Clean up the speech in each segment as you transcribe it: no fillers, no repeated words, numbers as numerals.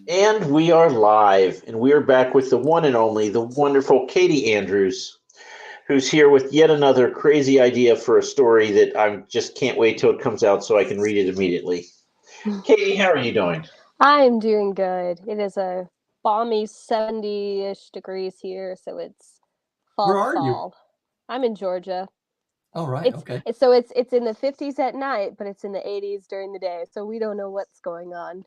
And we are live, and we are back with the one and only, the wonderful Katie Andrews, who's here with yet another crazy idea for a story that I just can't wait till it comes out so I can read it immediately. Katie, how are you doing? I'm doing good. It is a balmy 70-ish degrees here, so it's Where fall are you? fall. I'm in Georgia. Oh, right. It's Okay. it's so it's in the 50s at night, but it's in the 80s during the day. So we don't know what's going on.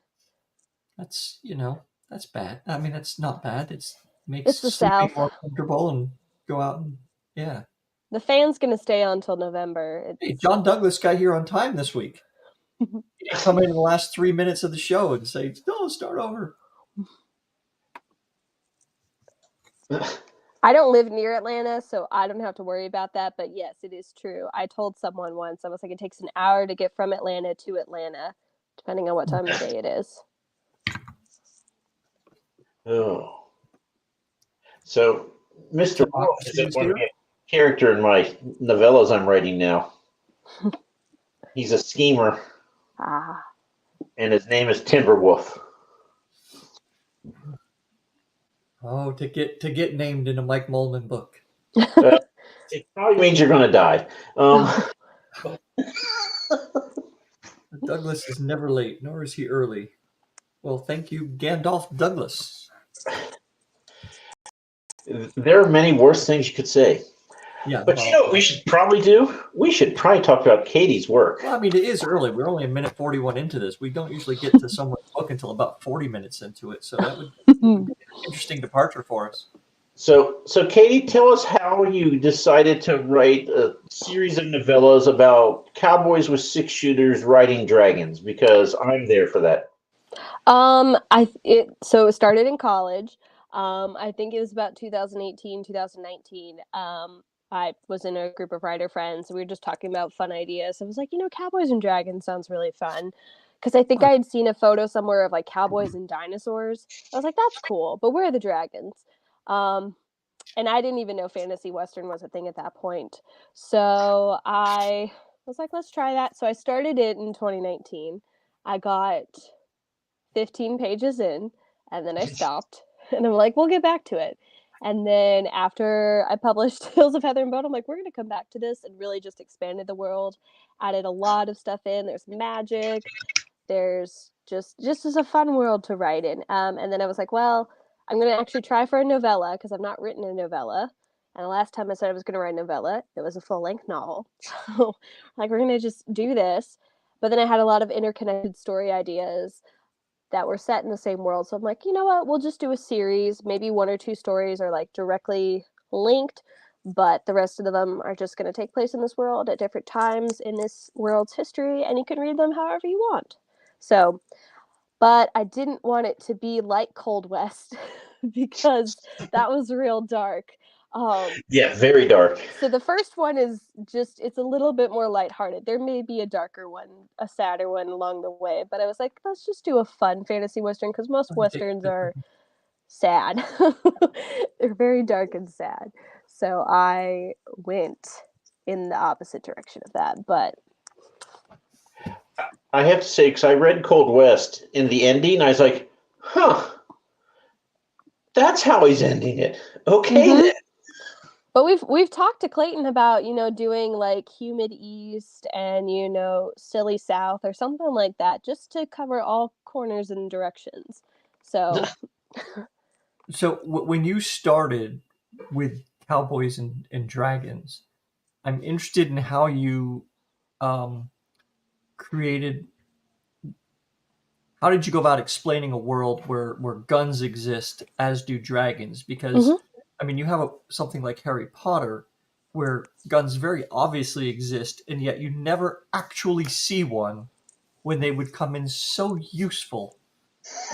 That's bad. I mean, that's not bad. It makes It's the sleeping South. more comfortable and go out and, yeah. The fan's going to stay on until November. Hey, It's John Douglas got here on time this week. He didn't come in the last 3 minutes of the show and say, no, start over. I don't live near Atlanta, so I don't have to worry about that, but yes, it is true. I told someone once, I was like, it takes an hour to get from Atlanta to Atlanta, depending on what time of day it is. Oh. So, Mr. Wolf is Democracy is going to here. be a character in my novellas I'm writing now. He's a schemer, Ah. and his name is Timberwolf. Oh, to get named in a Mike Molman book. It probably means you're going to die. Douglas is never late, nor is he early. Well, thank you, Gandalf Douglas. There are many worse things you could say. Yeah, But you know what we should probably do? We should probably talk about Katie's work. Well, I mean, it is early. We're only a minute 41 into this. We don't usually get to someone's book until about 40 minutes into it. So that would be an interesting departure for us. So Katie, tell us how you decided to write a series of novellas about cowboys with six shooters riding dragons, because I'm there for that. So it started in college. I think it was about 2018, 2019. I was in a group of writer friends, and we were just talking about fun ideas. I was like, cowboys and dragons sounds really fun. Because I think I had seen a photo somewhere of like cowboys and dinosaurs. I was like, that's cool, but where are the dragons? And I didn't even know fantasy western was a thing at that point. So I was like, let's try that. So I started it in 2019. I got 15 pages in, and then I stopped. And I'm like, we'll get back to it. And then after I published Hills of Heather and Bone, I'm like, we're going to come back to this, and really just expanded the world, added a lot of stuff in. There's magic. There's just as a fun world to write in. And then I was like, well, I'm going to actually try for a novella, because I've not written a novella. And the last time I said I was going to write a novella, it was a full-length novel. So, like, we're going to just do this. But then I had a lot of interconnected story ideas that were set in the same world. So I'm like, you know what? We'll just do a series. Maybe one or two stories are like directly linked, but the rest of them are just going to take place in this world at different times in this world's history, and you can read them however you want. So, but I didn't want it to be like Cold West because that was real dark. Yeah, very dark. So the first one is it's a little bit more lighthearted. There may be a darker one, a sadder one along the way, but I was like, let's just do a fun fantasy western, because most westerns are sad. They're very dark and sad. So I went in the opposite direction of that. But I have to say, because I read Cold West in the ending, I was like, huh, that's how he's ending it. Okay, then. But we've talked to Clayton about, doing like Humid East and, Silly South or something like that, just to cover all corners and directions. So When you started with Cowboys and Dragons, I'm interested in how you created. How did you go about explaining a world where guns exist as do dragons? Because I mean, you have something like Harry Potter, where guns very obviously exist, and yet you never actually see one, when they would come in so useful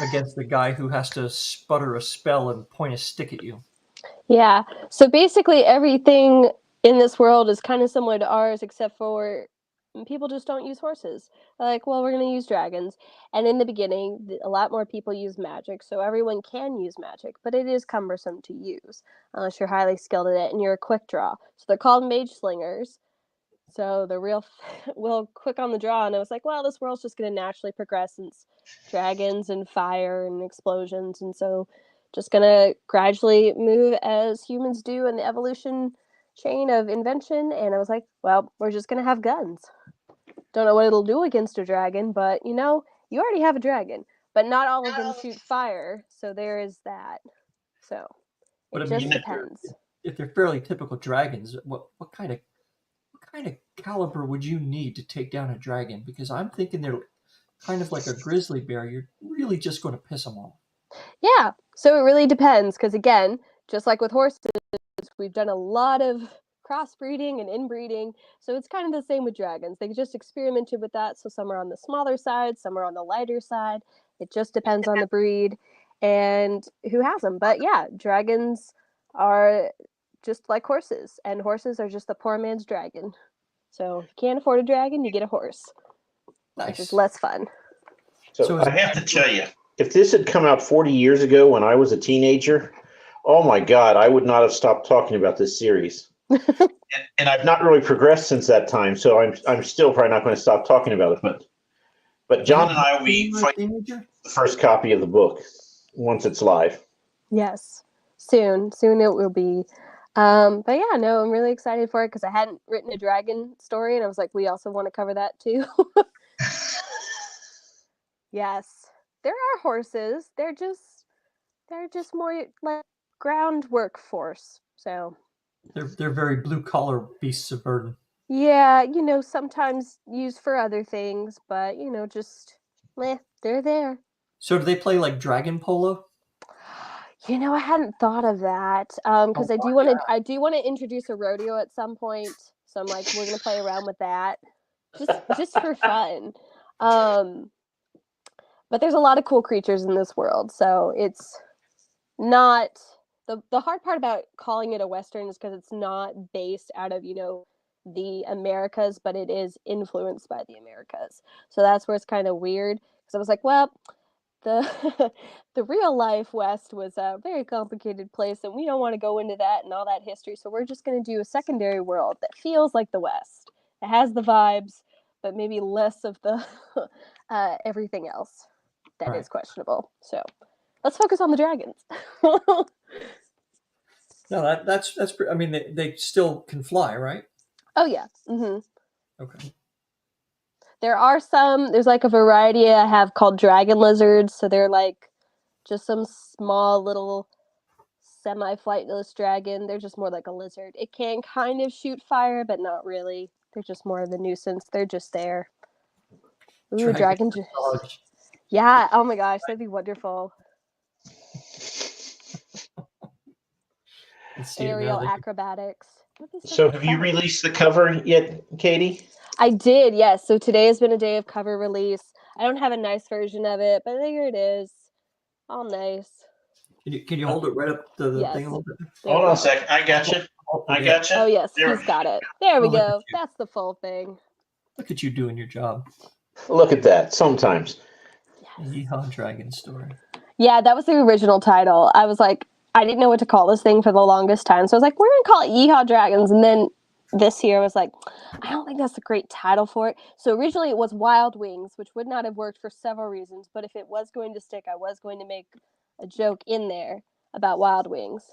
against the guy who has to sputter a spell and point a stick at you. yeah. So basically everything in this world is kind of similar to ours, except for people just don't use horses. They're like, well, we're going to use dragons. And in the beginning, a lot more people use magic, so everyone can use magic, but it is cumbersome to use unless you're highly skilled at it and you're a quick draw. So they're called mage slingers. So the real quick on the draw, and I was like, well, this world's just going to naturally progress since dragons and fire and explosions, and so just going to gradually move as humans do in the evolution chain of invention. And I was like, well, we're just going to have guns. Don't know what it'll do against a dragon, but you already have a dragon, but not all of them shoot fire, so there is that. So But it I mean, just depends. If they're fairly typical dragons, what kind of caliber would you need to take down a dragon? Because I'm thinking they're kind of like a grizzly bear. You're really just going to piss them off. Yeah, so it really depends, because again, just like with horses, we've done a lot of crossbreeding and inbreeding, so it's kind of the same with dragons. They just experimented with that, so some are on the smaller side, some are on the lighter side. It just depends on the breed and who has them. But yeah, dragons are just like horses, and horses are just the poor man's dragon. So if you can't afford a dragon, you get a horse, which is less fun. So I have to tell you, if this had come out 40 years ago when I was a teenager, oh my God, I would not have stopped talking about this series. and I've not really progressed since that time, so I'm still probably not going to stop talking about it. But John and I will be fighting the first copy of the book once it's live. Yes, soon it will be. But yeah, no, I'm really excited for it because I hadn't written a dragon story, and I was like, we also want to cover that too. Yes, there are horses. They're just more like ground workforce. So they're very blue collar beasts of burden. Yeah, sometimes used for other things, but just they're there. So do they play like dragon polo? I hadn't thought of that because I do want to introduce a rodeo at some point. So I'm like, we're gonna play around with that, just for fun. But there's a lot of cool creatures in this world, so it's not the hard part about calling it a Western is because it's not based out of the Americas, but it is influenced by the Americas. So that's where it's kind of weird because I was like, well, the the real life West was a very complicated place, and we don't want to go into that and all that history. So we're just going to do a secondary world that feels like the West. It has the vibes, but maybe less of the everything else that is questionable. So let's focus on the dragons. No, that's. I mean, they still can fly, right? Oh yeah. Mm-hmm. Okay. There's like a variety I have called dragon lizards. So they're like just some small little semi-flightless dragon. They're just more like a lizard. It can kind of shoot fire, but not really. They're just more of a nuisance. They're just there. Ooh, dragon. Yeah. Oh my gosh, that'd be wonderful. Aerial acrobatics. So have you released the cover yet, Katie? I did, yes. So today has been a day of cover release. I don't have a nice version of it, but there it is. All nice. Can you hold it right up to the thing a little bit? Hold on a second. I got you. I got you. Oh, yes. He's got it. There we go. That's the full thing. Look at you doing your job. Look at that. Sometimes. Yeehaw Dragon Story. Yeah, that was the original title. I was like, I didn't know what to call this thing for the longest time. So I was like, we're going to call it Yeehaw Dragons. And then this year I was like, I don't think that's a great title for it. So originally it was Wild Wings, which would not have worked for several reasons. But if it was going to stick, I was going to make a joke in there about Wild Wings.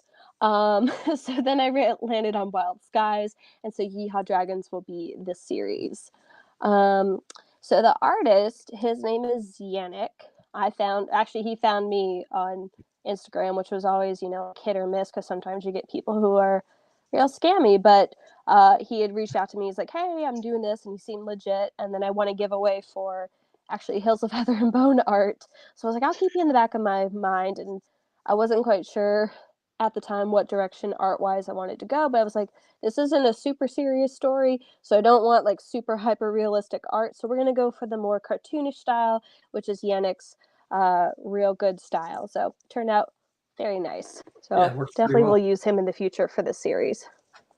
So then I landed on Wild Skies. And so Yeehaw Dragons will be this series. So the artist, his name is Yannick. He found me on Instagram, which was always, hit or miss because sometimes you get people who are real scammy. But he had reached out to me. He's like, hey, I'm doing this. And he seemed legit. And then I won a giveaway for actually Hills of Heather and Bone art. So I was like, I'll keep you in the back of my mind. And I wasn't quite sure at the time what direction art-wise I wanted to go. But I was like, this isn't a super serious story. So I don't want like super hyper-realistic art. So we're going to go for the more cartoonish style, which is Yannick's real good style. So turned out very nice. So definitely will use him in the future for this series.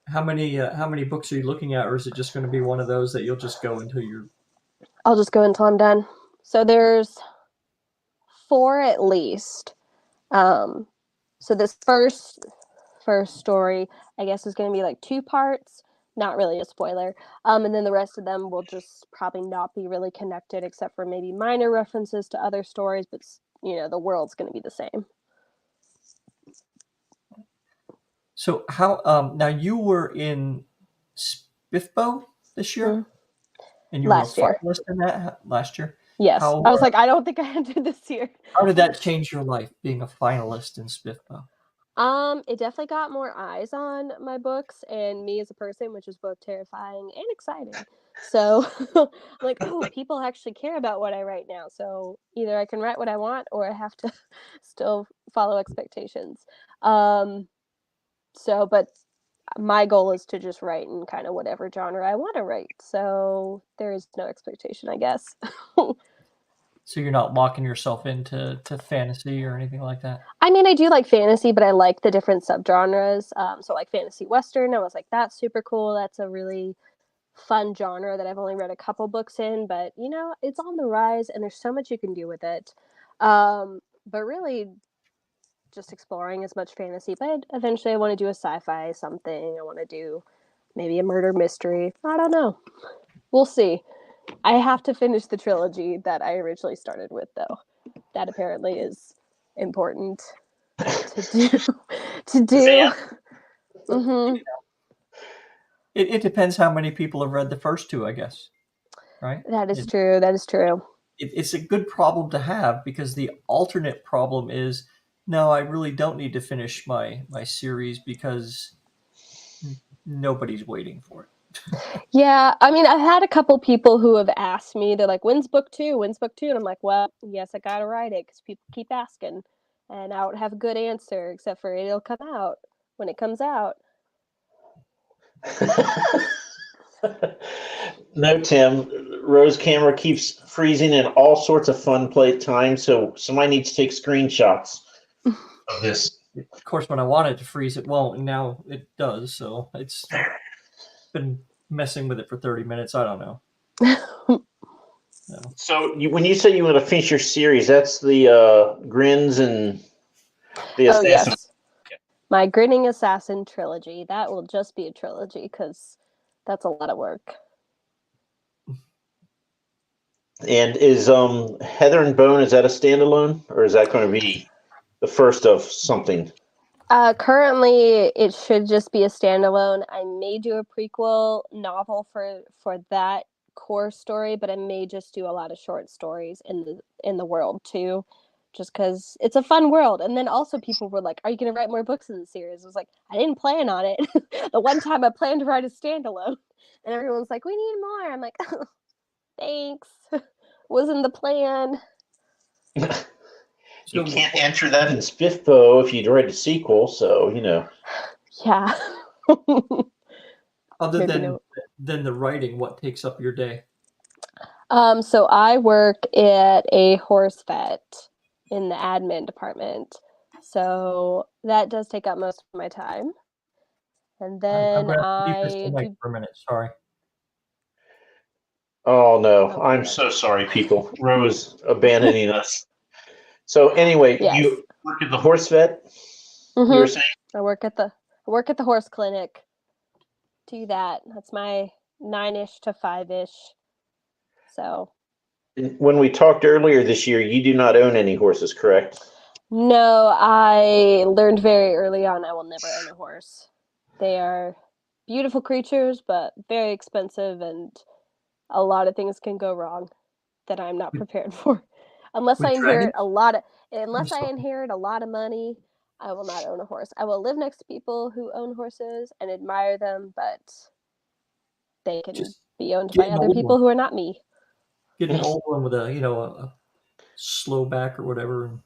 How many books are you looking at, or is it just going to be one of those that you'll just go until you're? I'll just go until I'm done. So there's 4 at least. So this first story, I guess, is going to be like 2 parts. not really a spoiler. And then the rest of them will just probably not be really connected, except for maybe minor references to other stories. But the world's going to be the same. So how now you were in Spiffbo this year, and you were a Last year. finalist in that last year. Yes, How, I was like, I don't think I entered this year. How did that change your life, being a finalist in Spiffbo? It definitely got more eyes on my books and me as a person, which is both terrifying and exciting. So I'm like, oh, people actually care about what I write now. So either I can write what I want, or I have to still follow expectations. But my goal is to just write in kind of whatever genre I want to write. So there is no expectation, I guess. So you're not locking yourself into fantasy or anything like that? I mean, I do like fantasy, but I like the different subgenres. So like fantasy Western, I was like, that's super cool. That's a really fun genre that I've only read a couple books in, but it's on the rise and there's so much you can do with it. But really just exploring as much fantasy, but eventually I want to do a sci-fi something. I want to do maybe a murder mystery. I don't know. We'll see. I have to finish the trilogy that I originally started with, though. That apparently is important to do. Mm-hmm. It depends how many people have read the first two, I guess. Right? That is true. That is true. It's a good problem to have, because the alternate problem is, no, I really don't need to finish my series because nobody's waiting for it. Yeah, I mean, I've had a couple people who have asked me, they're like, when's book two? When's book two? And I'm like, well, yes, I gotta write it because people keep asking. And I don't have a good answer, except for it'll come out when it comes out. No, Tim. Rose camera keeps freezing in all sorts of fun play time, so somebody needs to take screenshots of this. Of course, when I want it to freeze, it won't, and now it does. So it's been messing with it for 30 minutes. I don't know. No. So when you say you want to finish your series, that's the Grins and the Assassin. Yes. My Grinning Assassin trilogy. That will just be a trilogy because that's a lot of work. And is Heather and Bone, is that a standalone, or is that going to be the first of something? Currently, it should just be a standalone. I may do a prequel novel for that core story, but I may just do a lot of short stories in the world too, just because it's a fun world. And then also people were like, "Are you going to write more books in the series?" I was like, "I didn't plan on it." The one time I planned to write a standalone, and everyone's like, "We need more." I'm like, oh, "Thanks, wasn't the plan." You can't enter that in Spiffbo if you write a sequel, so Yeah. Other than the writing, what takes up your day? So I work at a horse vet in the admin department. So that does take up most of my time. And then I do for a minute. Sorry. Oh no, I'm so sorry, people. Rose abandoning us. So anyway, yes. You work at the horse vet? Mm-hmm. You were saying? I work at the horse clinic. Do that. That's my 9-ish to 5-ish. So when we talked earlier this year, you do not own any horses, correct? No, I learned very early on I will never own a horse. They are beautiful creatures, but very expensive, and a lot of things can go wrong that I'm not prepared for. Unless I inherit a lot of money, I will not own a horse. I will live next to people who own horses and admire them, but they can be owned by other people who are not me. Get an old one with a slow back or whatever.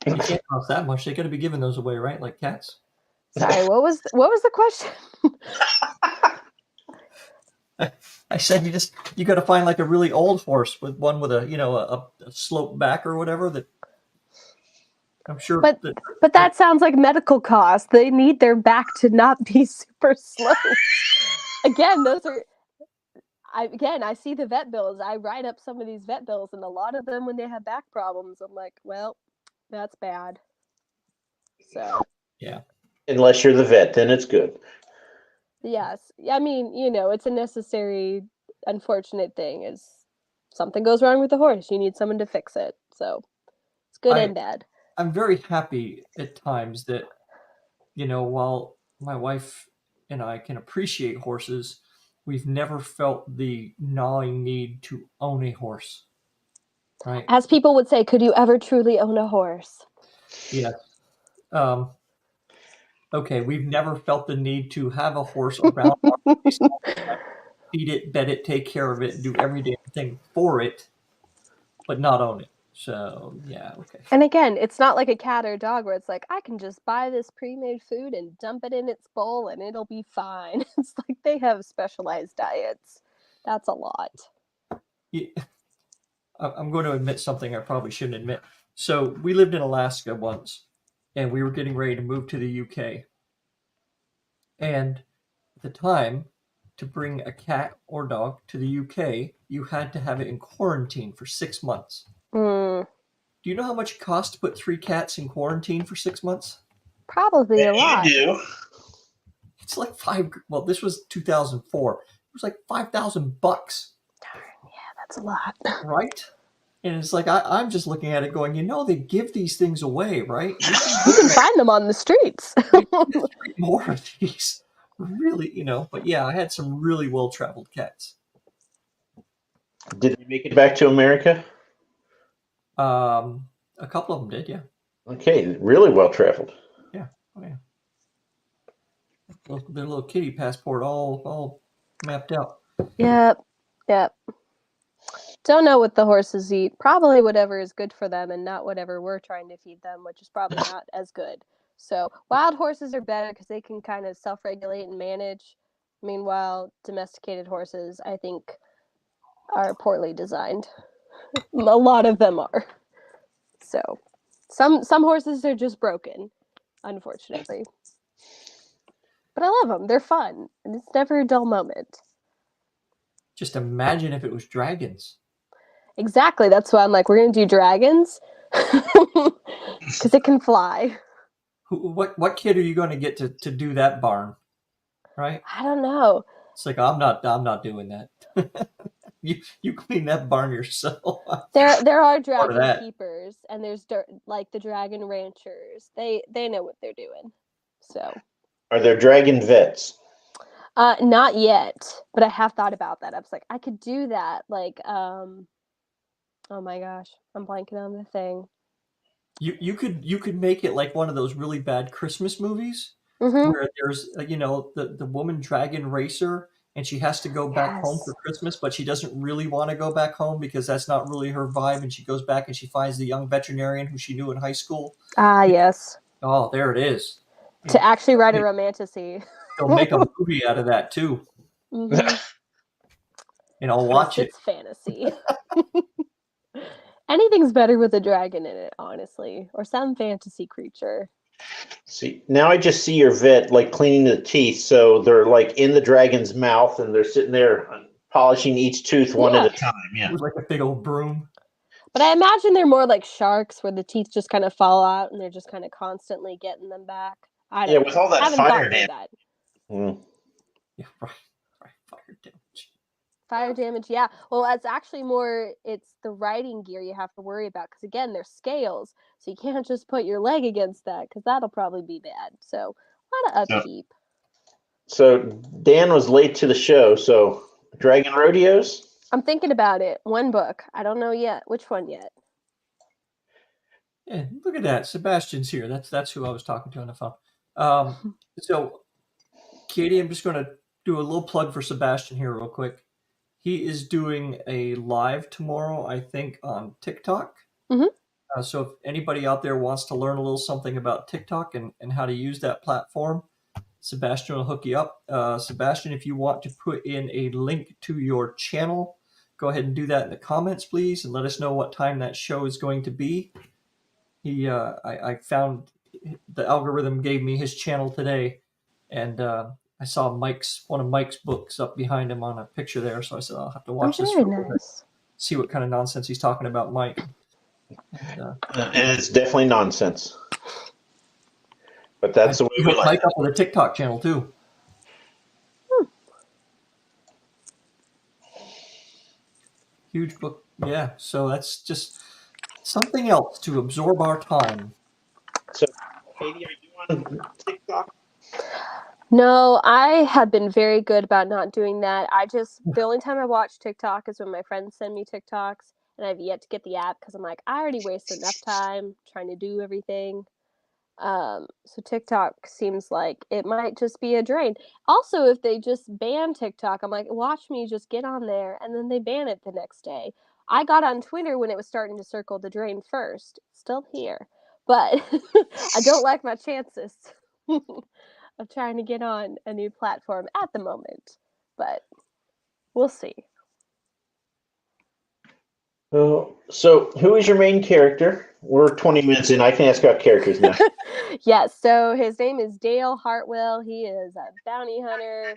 You can't cost that much. They got to be giving those away, right? Like cats. Sorry, what was the question? I said you got to find like a really old horse with a slope back or whatever that. I'm sure. But that sounds like medical costs. They need their back to not be super slow. Again, I see the vet bills. I write up some of these vet bills, and a lot of them, when they have back problems, I'm like, well, that's bad. So. Yeah. Unless you're the vet, then it's good. Yes. I mean, it's a necessary, unfortunate thing is something goes wrong with the horse. You need someone to fix it. So it's good and bad. I'm very happy at times that, while my wife and I can appreciate horses, we've never felt the gnawing need to own a horse. Right? As people would say, could you ever truly own a horse? Yes. Okay, we've never felt the need to have a horse around our place, feed it, bed it, take care of it, do every damn thing for it, but not own it. So, yeah, okay. And again, it's not like a cat or a dog where it's like, I can just buy this pre-made food and dump it in its bowl and it'll be fine. It's like they have specialized diets. That's a lot. Yeah. I'm going to admit something I probably shouldn't admit. So we lived in Alaska once, and we were getting ready to move to the UK. And at the time, to bring a cat or dog to the UK, you had to have it in quarantine for 6 months. Mm. Do you know how much it costs to put 3 cats in quarantine for 6 months? Probably a lot. You do. It's like well, this was 2004. It was like $5,000. Darn, yeah, that's a lot. Right? And it's like, I'm just looking at it going, they give these things away, right? You can find them on the streets. More of these. Really, but yeah, I had some really well-traveled cats. Did they make it back to America? A couple of them did, yeah. Okay, really well-traveled. Yeah, oh yeah. Their little kitty passport all mapped out. Yep. Don't know what the horses eat. Probably whatever is good for them and not whatever we're trying to feed them, which is probably not as good. So wild horses are better because they can kind of self-regulate and manage. Meanwhile, domesticated horses, I think, are poorly designed. A lot of them are. So some horses are just broken, unfortunately. But I love them. They're fun. And it's never a dull moment. Just imagine if it was dragons. Exactly. That's why I'm like, we're going to do dragons. Because it can fly. What kid are you going to get to do that barn? Right? I don't know. It's like, I'm not doing that. You clean that barn yourself. There are dragon keepers, and there's like the dragon ranchers. They know what they're doing. So, are there dragon vets? Not yet, but I have thought about that. I was like, I could do that. Like, oh my gosh, I'm blanking on the thing. You could make it like one of those really bad Christmas movies where there's the woman dragon racer. And she has to go back home for Christmas, but she doesn't really want to go back home because that's not really her vibe. And she goes back and she finds the young veterinarian who she knew in high school. Ah, yes. Oh, there it is. To actually write a romantasy. They'll make a movie out of that too. Mm-hmm. And I'll watch it. It's fantasy. Anything's better with a dragon in it, honestly, or some fantasy creature. See, now I just see your vet like cleaning the teeth, so they're like in the dragon's mouth, and they're sitting there polishing each tooth one at a time. Yeah, with like a big old broom. But I imagine they're more like sharks, where the teeth just kind of fall out, and they're just kind of constantly getting them back. I don't know. With all that fire damage. Yeah, right. Fire damage. Fire damage, yeah. Well, it's actually it's the riding gear you have to worry about, because again, they're scales, so you can't just put your leg against that, because that'll probably be bad. So a lot of upkeep. So Dan was late to the show, so Dragon Rodeos? I'm thinking about it. One book. I don't know yet. Which one yet? Yeah, look at that. Sebastian's here. That's who I was talking to on the phone. So, Katie, I'm just going to do a little plug for Sebastian here real quick. He is doing a live tomorrow, I think, on TikTok. Mm-hmm. So if anybody out there wants to learn a little something about TikTok and how to use that platform, Sebastian will hook you up. Sebastian, if you want to put in a link to your channel, go ahead and do that in the comments, please, and let us know what time that show is going to be. I found the algorithm gave me his channel today, and I saw one of Mike's books up behind him on a picture there, so I said I'll have to watch this for a little bit, see what kind of nonsense he's talking about, Mike. And it's definitely nonsense. But that's the way we like Mike up with a TikTok channel too. Huge book. Yeah. So that's just something else to absorb our time. So, Katie, are you on TikTok? No, I have been very good about not doing that. The only time I watch TikTok is when my friends send me TikToks, and I've yet to get the app because I'm like, I already wasted enough time trying to do everything. So TikTok seems like it might just be a drain. Also, if they just ban TikTok, I'm like, watch me just get on there, and then they ban it the next day. I got on Twitter when it was starting to circle the drain first. It's still here, but I don't like my chances of trying to get on a new platform at the moment. But we'll see. So who is your main character? We're 20 minutes in. I can ask about characters now. Yes, so his name is Dale Hartwell. He is a bounty hunter.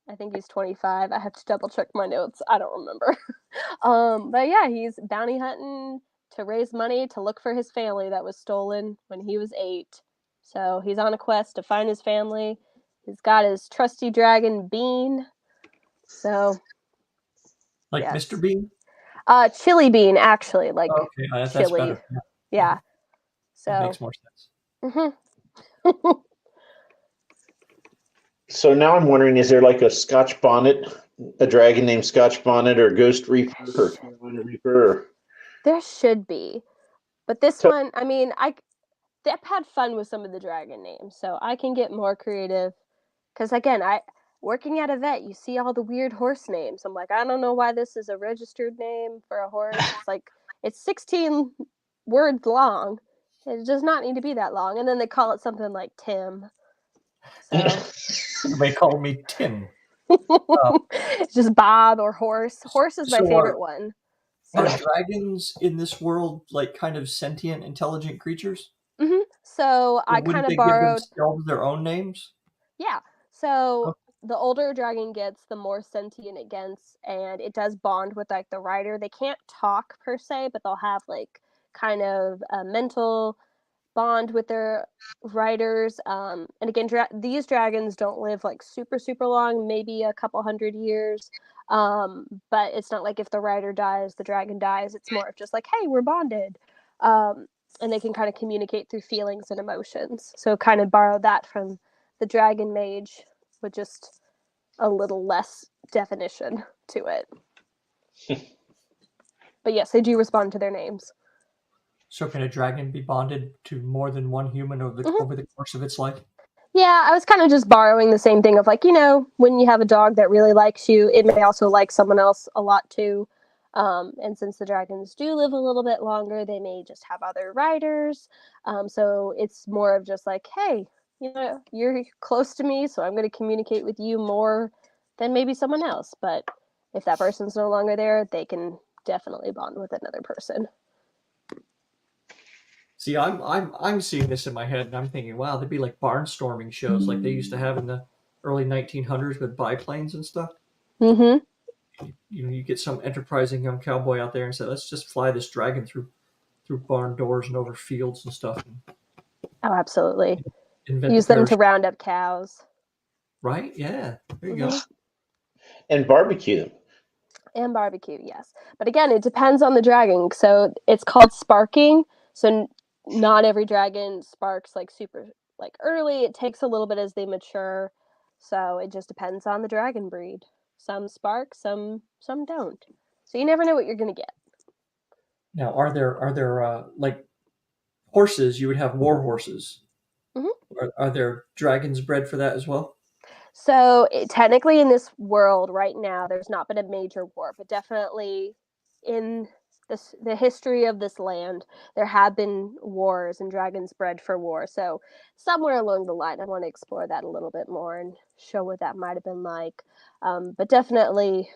I think he's 25. I have to double check my notes. I don't remember. But yeah, he's bounty hunting to raise money to look for his family that was stolen when he was 8. So he's on a quest to find his family. He's got his trusty dragon Bean. So Like yes. Mr. Bean? Chili Bean, actually, like Okay, that's chili. better. Yeah. So that makes more sense. Mm-hmm. So now I'm wondering, is there like a Scotch Bonnet, a dragon named Scotch Bonnet, or Ghost Reaper, or Carolina Reaper? Or... There should be, but this one, I mean, they've had fun with some of the dragon names, so I can get more creative. Because again, working at a vet, you see all the weird horse names. I'm like, I don't know why this is a registered name for a horse. It's like it's 16 words long. It does not need to be that long. And then they call it something like Tim. So they call me Tim. It's just Bob or Horse. Horse is my favorite one. Are dragons in this world like kind of sentient, intelligent creatures? Mm-hmm. So I kind of borrowed. Give themselves their own names? Yeah. So the older a dragon gets, the more sentient it gets, and it does bond with like the rider. They can't talk per se, but they'll have like kind of a mental bond with their riders. And again, these dragons don't live like super long, maybe a couple 100 years. But it's not like if the rider dies, the dragon dies. It's more of just like, hey, we're bonded. And they can kind of communicate through feelings and emotions. So kind of borrow that from the dragon mage with just a little less definition to it. But yes, they do respond to their names. So can a dragon be bonded to more than one human over the course of its life? Yeah, I was kind of just borrowing the same thing of like, when you have a dog that really likes you, it may also like someone else a lot too. And since the dragons do live a little bit longer, they may just have other riders. So it's more of just like, hey, you're close to me, so I'm going to communicate with you more than maybe someone else. But if that person's no longer there, they can definitely bond with another person. See, I'm seeing this in my head, and I'm thinking, wow, they'd be like barnstorming shows like they used to have in the early 1900s with biplanes and stuff. Mm-hmm. You get some enterprising young cowboy out there and say, let's just fly this dragon through barn doors and over fields and stuff. Oh, absolutely. Use them to round up cows. Right? Yeah. There you go. And barbecue them. And barbecue, yes. But again, it depends on the dragon. So it's called sparking. So not every dragon sparks like super like early. It takes a little bit as they mature. So it just depends on the dragon breed. Some spark, some don't. So you never know what you're gonna get. Now, are there like horses? You would have war horses. Mm-hmm. Are there dragons bred for that as well? So technically, in this world right now, there's not been a major war, but definitely in the history of this land, there have been wars and dragons bred for war. So somewhere along the line, I want to explore that a little bit more and show what that might have been like. But definitely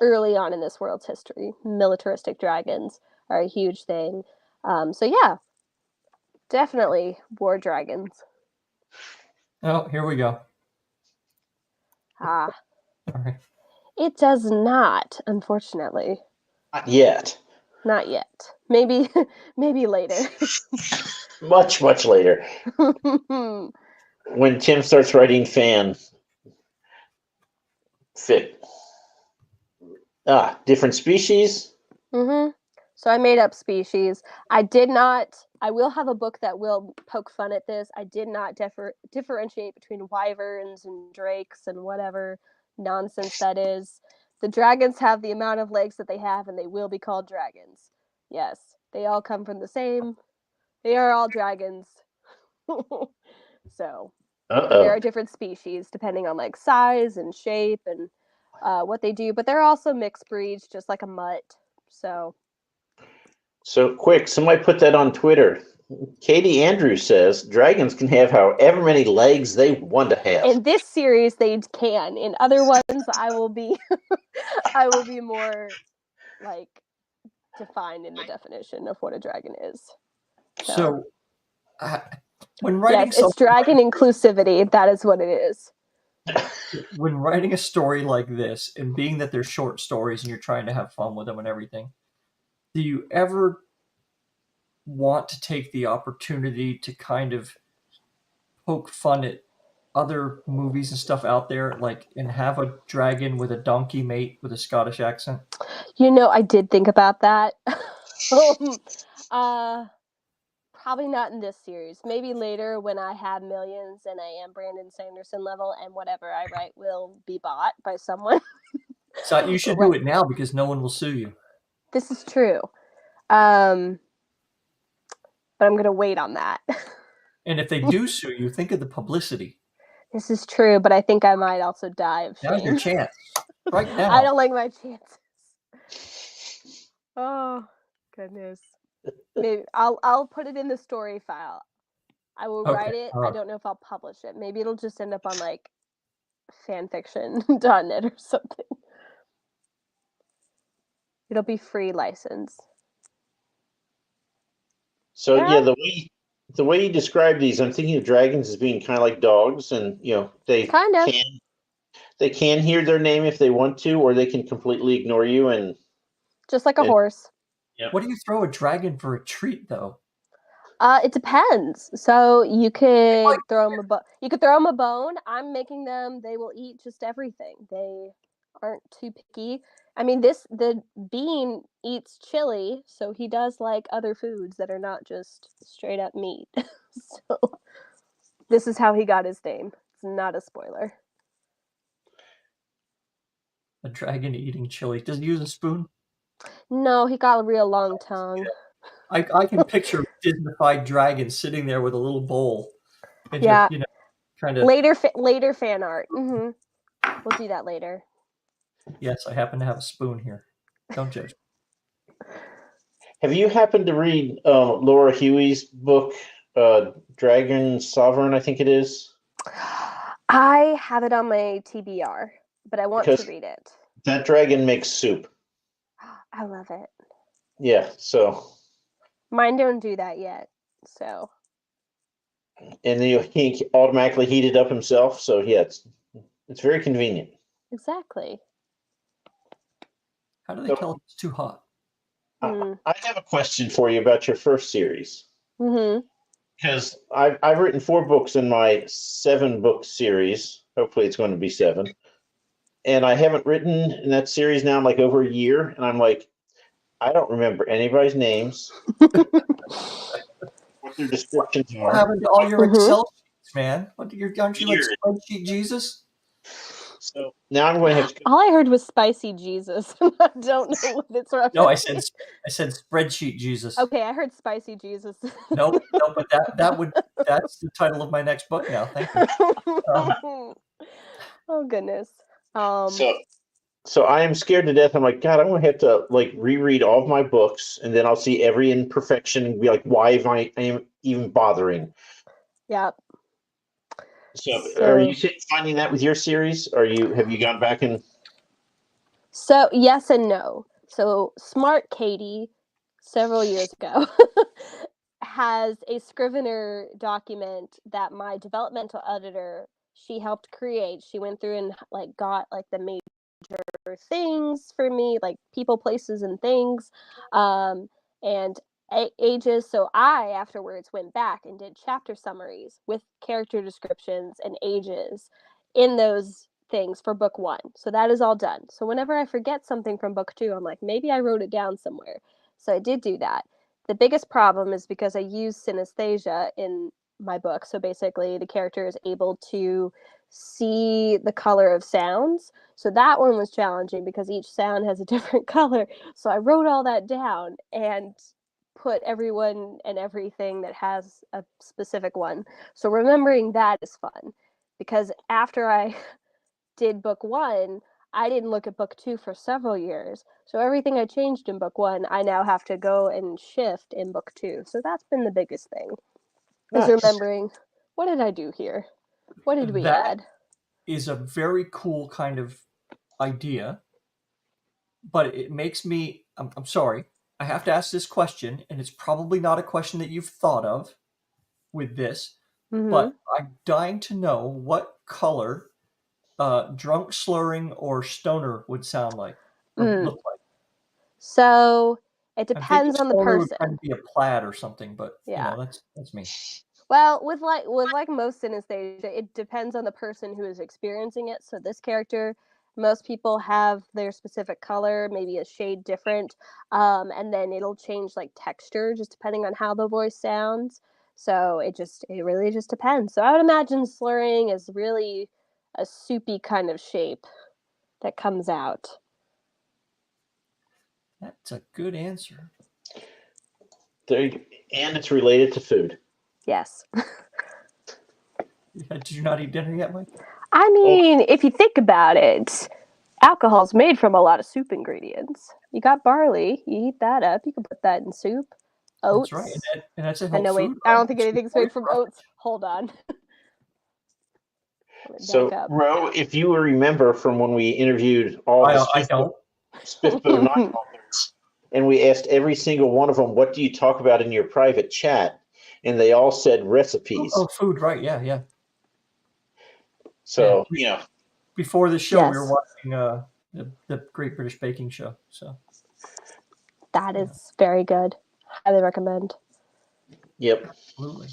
early on in this world's history, militaristic dragons are a huge thing. So yeah, definitely war dragons. Oh, here we go. Ah. All right. It does not, unfortunately. Not yet. Not yet. Maybe later. Much later. When Tim starts writing fan fic. Different species? Mm-hmm. So I made up species. I did not. I will have a book that will poke fun at this. I did not differentiate between wyverns and drakes and whatever nonsense that is. The dragons have the amount of legs that they have, and they will be called dragons. Yes, they all come from the same. They are all dragons. So, but there are Uh-oh. different species depending on like size and shape and what they do. But they're also mixed breeds, just like a mutt. So. So quick, somebody put that on Twitter. Katie Andrews says dragons can have however many legs they want to have. In this series, they can. In other ones, I will be, I will be more like defined in the definition of what a dragon is. So, when writing yes, it's dragon inclusivity. That is what it is. When writing a story like this, and being that they're short stories and you're trying to have fun with them and everything, do you ever want to take the opportunity to kind of poke fun at other movies and stuff out there, like, and have a dragon with a donkey mate with a Scottish accent? You know, I did think about that. Probably not in this series. Maybe later when I have millions and I am Brandon Sanderson level and whatever I write will be bought by someone. So you should do it now because no one will sue you. This is true. But I'm going to wait on that. And if they do sue you, think of the publicity. This is true, but I think I might also die of shame. Now's your chance. Right now. I don't like my chances. Oh, goodness. Maybe I'll put it in the story file. I will write it. I don't know if I'll publish it. Maybe it'll just end up on like fanfiction.net or something. It'll be free license. So yeah, the way you describe these, I'm thinking of dragons as being kind of like dogs, and they can hear their name if they want to, or they can completely ignore you, and just like a horse. Yep. What do you throw a dragon for a treat, though? It depends. So you could throw them a bone. I'm making them. They will eat just everything. They aren't too picky. I mean, the bean eats chili, so he does like other foods that are not just straight up meat. So this is how he got his name. It's not a spoiler. A dragon eating chili. Does he use a spoon? No, he got a real long tongue. I can picture a Disney-fied dragon sitting there with a little bowl. And yeah. Just, kind of later fan art. Mm-hmm. We'll do that later. Yes, I happen to have a spoon here. Don't judge. Have you happened to read Laura Huey's book, Dragon Sovereign, I think it is? I have it on my TBR, but I want to read it. That dragon makes soup. I love it. Yeah, so. Mine don't do that yet, so. And then he automatically heat it up himself, so yeah, it's very convenient. Exactly. How do they tell if it's too hot? I have a question for you about your first series. Mm-hmm. Because I've written 4 books in my 7-book series. Hopefully it's going to be 7. And I haven't written in that series now in like over a year. And I'm like, I don't remember anybody's names. What their descriptions are. What happened to all your Excel sheets, man? Aren't you like spreadsheet Jesus? So now I'm going to have to. All I heard was spicy Jesus. I don't know what it's referencing. No, I said spreadsheet Jesus. Okay, I heard spicy Jesus. Nope, but that's the title of my next book now. Thank you. Oh goodness. So I am scared to death. I'm like, God, I'm going to have to like reread all of my books, and then I'll see every imperfection and be like, why am I even bothering? Yeah. So are you finding that with your series? Have you gone back and? So yes and no. So Smart Katie, several years ago, has a Scrivener document that my developmental editor, she helped create. She went through and like got like the major things for me, like people, places, and things, and ages. So I afterwards went back and did chapter summaries with character descriptions and ages in those things for book 1. So that is all done. So whenever I forget something from book 2, I'm like, maybe I wrote it down somewhere. So I did do that. The biggest problem is because I use synesthesia in my book. So basically, the character is able to see the color of sounds. So that one was challenging because each sound has a different color. So I wrote all that down and put everyone and everything that has a specific one. So remembering that is fun because after I did book 1, I didn't look at book 2 for several years. So everything I changed in book 1, I now have to go and shift in book 2. So that's been the biggest thing. Is remembering, what did I do here? What did we add? Is a very cool kind of idea, but it makes me, I'm sorry, I have to ask this question, and it's probably not a question that you've thought of with this, but I'm dying to know what color drunk slurring or stoner would sound like or look like. So it depends on the stoner person. would kind of be a plaid or something, but Yeah. you know, that's me. Well, with like most synesthesia, it depends on the person who is experiencing it. So this character, most people have their specific color, maybe a shade different, and then it'll change like texture just depending on how the voice sounds. So it really just depends. So I would imagine slurring is really a soupy kind of shape that comes out. That's a good answer. And it's related to food. Yes. Did you not eat dinner yet, Mike? I mean, if you think about it, alcohol is made from a lot of soup ingredients. You got barley, you heat that up, you can put that in soup. Oats. That's right, and that's a I know, wait, food. I don't think anything's made from oats. Hold on. So, Ro, if you remember from when we interviewed all the Spiffbo Night authors, and we asked every single one of them, what do you talk about in your private chat? And they all said recipes. Oh, food, right, yeah. So, before the show, we were watching the Great British Baking Show. So that is very good. Highly recommend. Yep. Absolutely.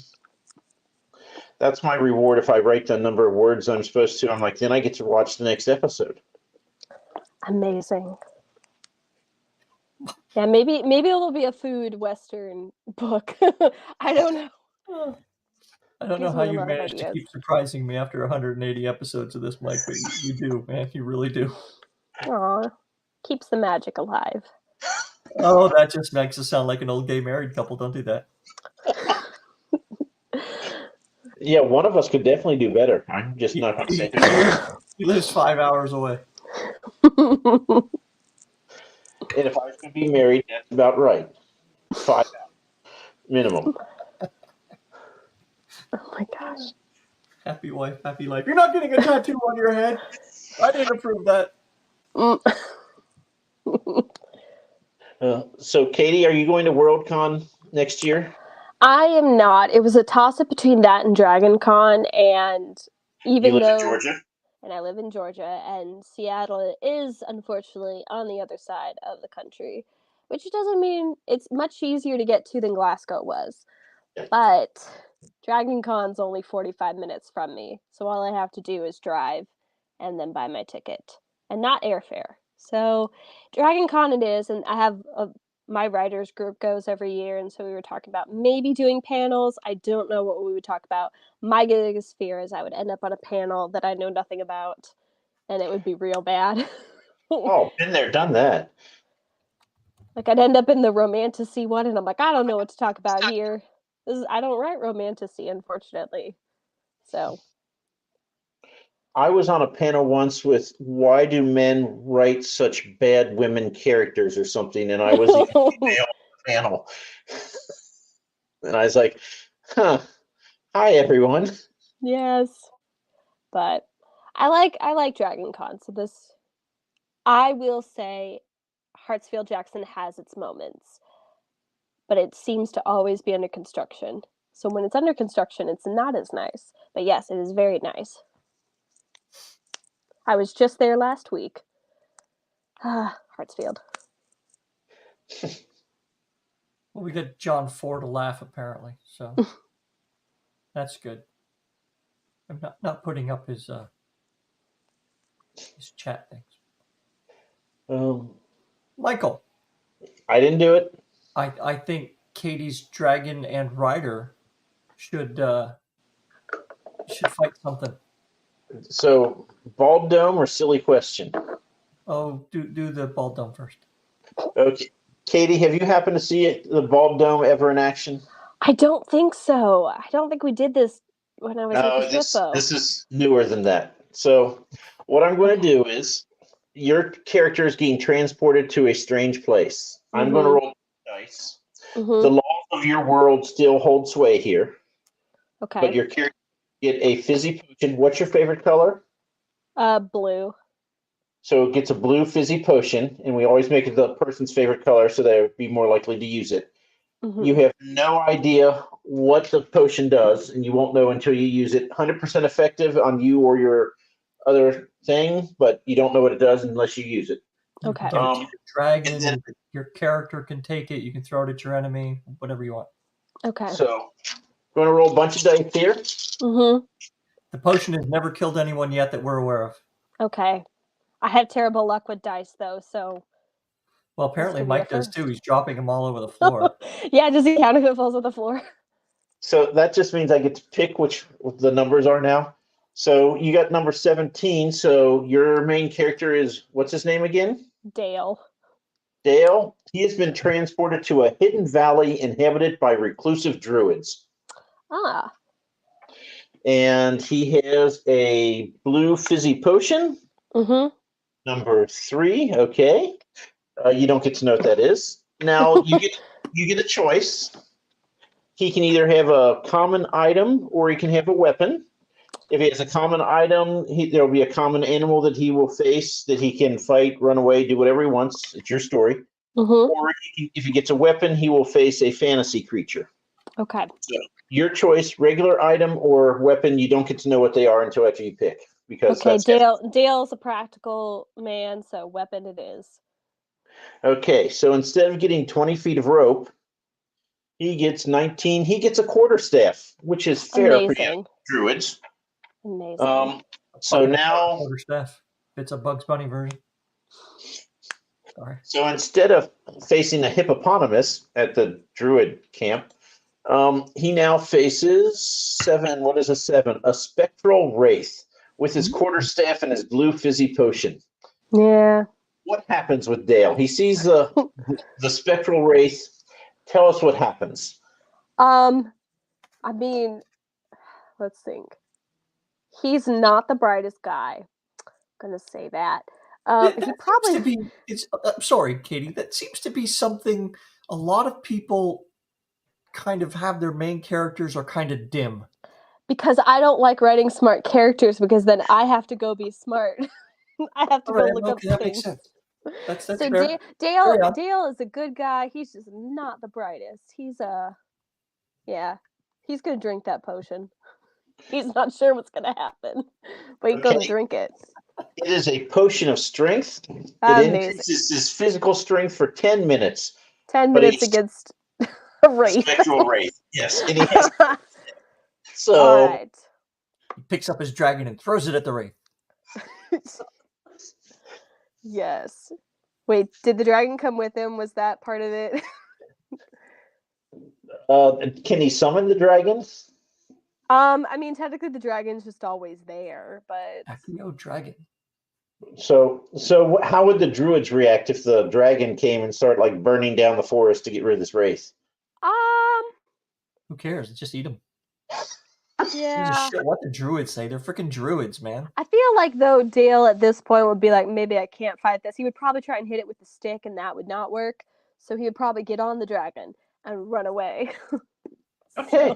That's my reward if I write the number of words I'm supposed to. I'm like, then I get to watch the next episode. Amazing. Yeah, maybe it'll be a food Western book. I don't know. I don't know how you managed to keep surprising me after 180 episodes of this, Mike, but you do, man. You really do. Aw, keeps the magic alive. Oh, that just makes us sound like an old gay married couple. Don't do that. Yeah, one of us could definitely do better. I'm just not going to say who. He lives 5 hours away. And if I was going to be married, that's about right. 5 hours minimum. Oh my gosh. Happy wife, happy life. You're not getting a tattoo on your head. I didn't approve that. So, Katie, are you going to Worldcon next year? I am not. It was a toss-up between that and DragonCon, and even you live in Georgia? And I live in Georgia, and Seattle is unfortunately on the other side of the country, which doesn't mean it's much easier to get to than Glasgow was. But DragonCon's only 45 minutes from me, so all I have to do is drive and then buy my ticket, and not airfare. So DragonCon it is, and I have my writers group goes every year, and so we were talking about maybe doing panels. I don't know what we would talk about. My biggest fear is I would end up on a panel that I know nothing about, and it would be real bad. Oh, been there, done that. Like I'd end up in the romantasy one, and I'm like, I don't know what to talk about here. I don't write romantasy, unfortunately. So I was on a panel once with why do men write such bad women characters or something, and I was the only male on the panel. And I was like, hi everyone. Yes. But I like DragonCon. So this, I will say Hartsfield Jackson has its moments, but it seems to always be under construction. So when it's under construction, it's not as nice. But yes, it is very nice. I was just there last week. Hartsfield. Well, we got John Ford to laugh, apparently, so that's good. I'm not putting up his These chat things. Michael, I didn't do it. I think Katie's dragon and rider should fight something. So, bald dome or silly question? Oh, do the bald dome first. Okay, Katie, have you happened to see the bald dome ever in action? I don't think so. I don't think we did this when I was with the this is newer than that. So, what I'm going to do is, your character is getting transported to a strange place. I'm going to roll dice. The laws of your world still hold sway here. Okay. But your character get a fizzy potion. What's your favorite color? Blue. So it gets a blue fizzy potion, and we always make it the person's favorite color so they would be more likely to use it. You have no idea what the potion does, and you won't know until you use it. 100% effective on you or your other thing, but you don't know what it does unless you use it. Okay. Dragon, then, your character can take it. You can throw it at your enemy, whatever you want. Okay. So, going to roll a bunch of dice here. The potion has never killed anyone yet that we're aware of. Okay. I have terrible luck with dice, though, so... Well, apparently Mike does, too. He's dropping them all over the floor. Yeah, does he count if it falls on the floor? So that just means I get to pick what the numbers are now. So you got number 17. So your main character is, what's his name again? Dale. Dale. He has been transported to a hidden valley inhabited by reclusive druids. Ah. And he has a blue fizzy potion. Number 3. Okay. You don't get to know what that is. Now you get a choice. He can either have a common item or he can have a weapon. If he has a common item, there will be a common animal that he will face that he can fight, run away, do whatever he wants. It's your story. Or if he gets a weapon, he will face a fantasy creature. Okay. So your choice, regular item or weapon. You don't get to know what they are until after you pick. Because Dale's a practical man, so weapon it is. Okay, so instead of getting 20 feet of rope, he gets 19. He gets a quarterstaff, which is fair for you druids. Amazing. So now quarterstaff. It's a Bugs Bunny version. Sorry. So instead of facing a hippopotamus at the druid camp, he now faces 7. What is a 7? A spectral wraith with his quarterstaff and his blue fizzy potion. Yeah. What happens with Dale? He sees the spectral wraith. Tell us what happens. I mean, let's think. He's not the brightest guy. I'm gonna say that. He probably. I'm sorry, Katie. That seems to be something a lot of people kind of have. Their main characters are kind of dim. Because I don't like writing smart characters, because then I have to go be smart. I have to go look up that things. Makes sense. That's so fair. Dale is a good guy. He's just not the brightest. He's he's gonna drink that potion. He's not sure what's gonna happen, but he's gonna drink it. It is a potion of strength. It increases his physical strength for 10 minutes. 10 minutes against a wraith. Spectral wraith. Yes. And he has so all right. He picks up his dragon and throws it at the wraith. Yes. Wait, did the dragon come with him? Was that part of it? Can he summon the dragons? I mean, technically the dragon's just always there, but Accio dragon. So how would the druids react if the dragon came and started like burning down the forest to get rid of this wraith? Who cares? Just eat them. Yeah. Shit what the druids say. They're freaking druids, man. I feel like, though, Dale at this point would be like, maybe I can't fight this. He would probably try and hit it with the stick, and that would not work. So he would probably get on the dragon and run away. Okay.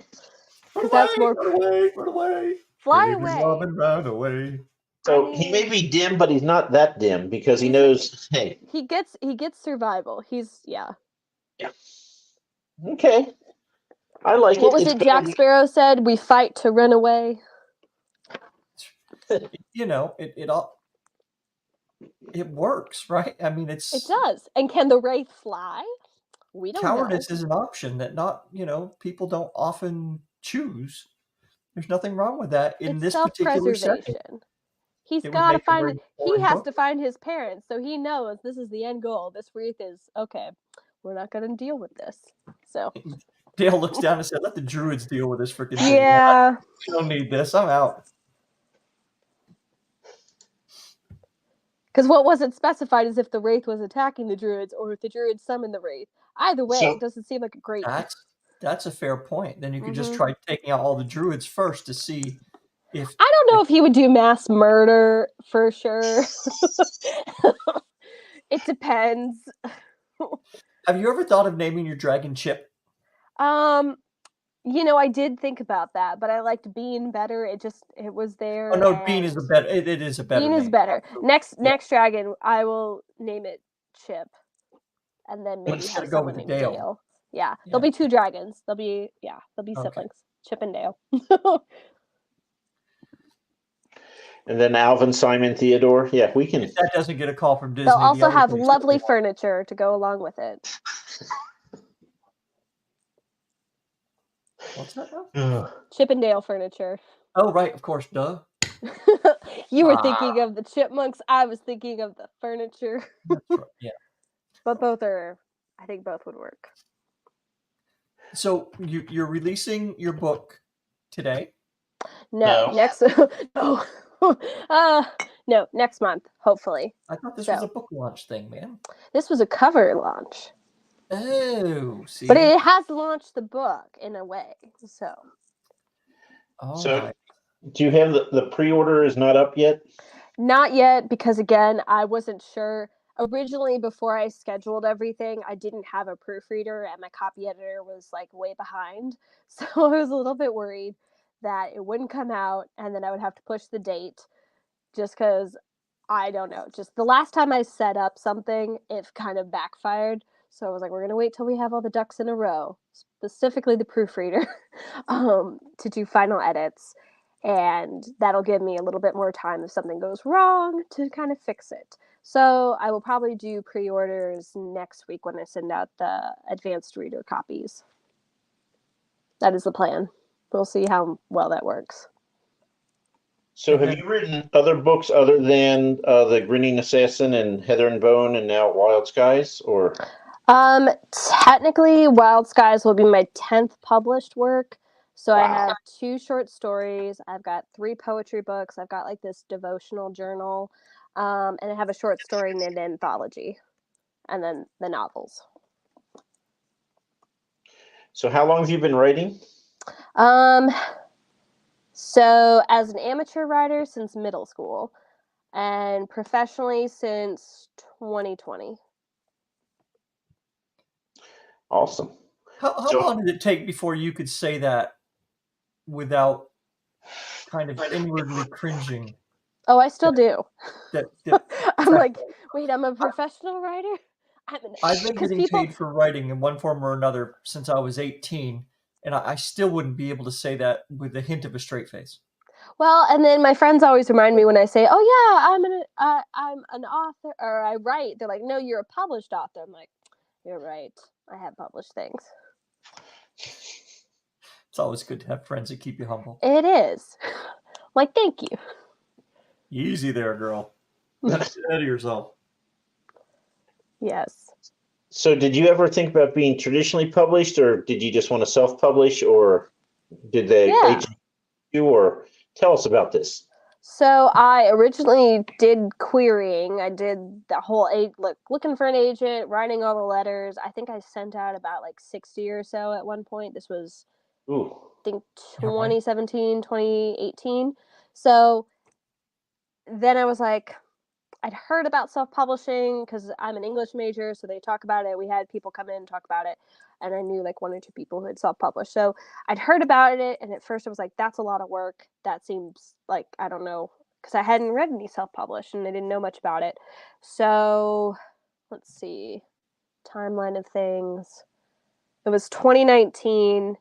Because that's more. Run away. Fly Baby away. Robin, run away. So he may be dim, but he's not that dim because he knows. Hey, he gets survival. Yeah. Okay. I like it. What was it Jack Sparrow said? We fight to run away. You know, it works, right? I mean, it does. And can the wraith fly? We don't know. Cowardice is an option that people don't often choose. There's nothing wrong with that in this particular setting. He's It would got to make a find. very He boring has book. to find his parents, so he knows this is the end goal. This wreath is okay. We're not going to deal with this. So Dale looks down and said, "Let the druids deal with this freaking thing. yeah, You don't need this. I'm out." because what wasn't specified is if the wraith was attacking the druids or if the druids summoned the wraith. Either way, So- it doesn't seem like a great. That's a fair point. Then you could just Mhm. try taking out all the druids first to see if. I don't know if he would do mass murder for sure. It depends. Have you ever thought of naming your dragon Chip? You know, I did think about that, but I liked Bean better. It was there. Oh no, Bean is a better. It is a better. Bean is name. better. Absolutely. Next dragon, I will name it Chip, and then maybe Let's have go someone with named Dale. Dale. Yeah, Yeah. there'll be 2 dragons. They'll be Okay. siblings, Chip and Dale. And then Alvin, Simon, Theodore. Yeah, we can. If that doesn't get a call from Disney, They'll the also other have things lovely will be- furniture to go along with it. What's that now? Chip and Dale furniture. Oh right, of course, duh. You were thinking of the chipmunks. I was thinking of the furniture. That's right. Yeah. But I think both would work. So you're releasing your book today? No, next no. No, next month, hopefully. I thought this was a book launch thing, man. This was a cover launch. Oh, see. But it has launched the book in a way. So So do you have the pre-order is not up yet? Not yet, because again, I wasn't sure. Originally, before I scheduled everything, I didn't have a proofreader and my copy editor was like way behind. So I was a little bit worried that it wouldn't come out and then I would have to push the date just because I don't know. Just the last time I set up something, it kind of backfired. So I was like, we're going to wait till we have all the ducks in a row, specifically the proofreader, to do final edits. And that'll give me a little bit more time if something goes wrong to kind of fix it. So I will probably do pre-orders next week when I send out the advanced reader copies. That is the plan. We'll see how well that works. So have you written other books other than The Grinning Assassin and Heather and Bone and now Wild Skies, or? Technically, Wild Skies will be my 10th published work. So wow. I have 2 short stories. I've got 3 poetry books. I've got like this devotional journal. And I have a short story in an anthology. And then the novels. So how long have you been writing? So as an amateur writer since middle school. And professionally since 2020. Awesome. How long did it take before you could say that without kind of inwardly cringing? Oh, I still do. I'm like, wait, I'm a professional writer? I've been getting paid for writing in one form or another since I was 18, and I still wouldn't be able to say that with a hint of a straight face. Well, and then my friends always remind me when I say, "Oh yeah, I'm an author or I write." They're like, "No, you're a published author." I'm like, "You're right. I have published things." It's always good to have friends that keep you humble. It is. Like, thank you. Easy there, girl. Get ahead of yourself. Yes. So did you ever think about being traditionally published, or did you just want to self-publish, or did they agent you, or tell us about this? So I originally did querying. I did the whole looking for an agent, writing all the letters. I think I sent out about like 60 or so at one point. This was, I think, 2017, 2018. So then I was like, I'd heard about self-publishing because I'm an English major, so they talk about it. We had people come in and talk about it, and I knew like 1 or 2 people who had self-published. So I'd heard about it, and at first I was like, that's a lot of work. That seems like, I don't know, because I hadn't read any self-published, and I didn't know much about it. So let's see, timeline of things. It was 2019.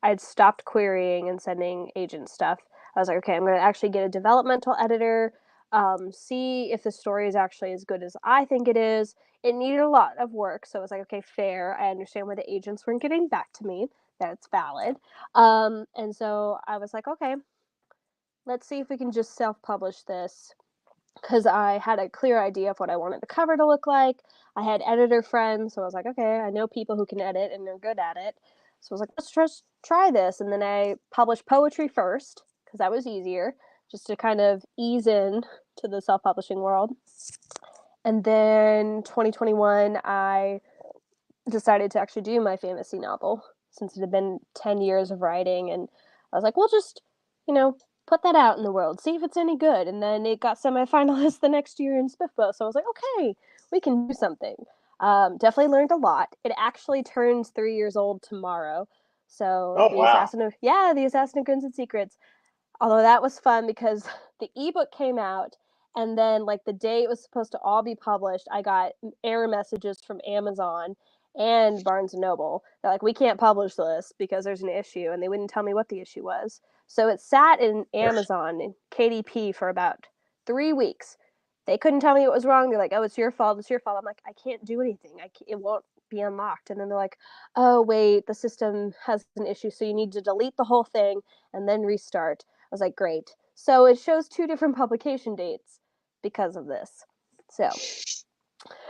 I'd stopped querying and sending agent stuff. I was like, okay, I'm going to actually get a developmental editor, see if the story is actually as good as I think it is. It needed a lot of work, so I was like, okay, fair. I understand why the agents weren't getting back to me. That's valid. And so I was like, okay, let's see if we can just self-publish this. because I had a clear idea of what I wanted the cover to look like. I had editor friends, so I was like, okay, I know people who can edit and they're good at it. So I was like, let's just try this. And then I published poetry first because that was easier, just to kind of ease in to the self-publishing world. And then 2021, I decided to actually do my fantasy novel since it had been 10 years of writing. And I was like, we'll just, put that out in the world, see if it's any good. And then it got semi-finalist the next year in SPIFBO. So I was like, okay, we can do something. Definitely learned a lot. It actually turns 3 years old tomorrow. So Oh, wow. the Assassin of Goods and Secrets. Although that was fun because the ebook came out, and then like the day it was supposed to all be published, I got error messages from Amazon and Barnes and Noble. They're like, we can't publish this because there's an issue, and they wouldn't tell me what the issue was. So it sat in Amazon in KDP for about 3 weeks. They couldn't tell me what was wrong. They're like, oh, it's your fault. It's your fault. I'm like, I can't do anything. It won't be unlocked. And then they're like, oh, wait, the system has an issue. So you need to delete the whole thing and then restart. I was like, great. So it shows 2 different publication dates because of this. So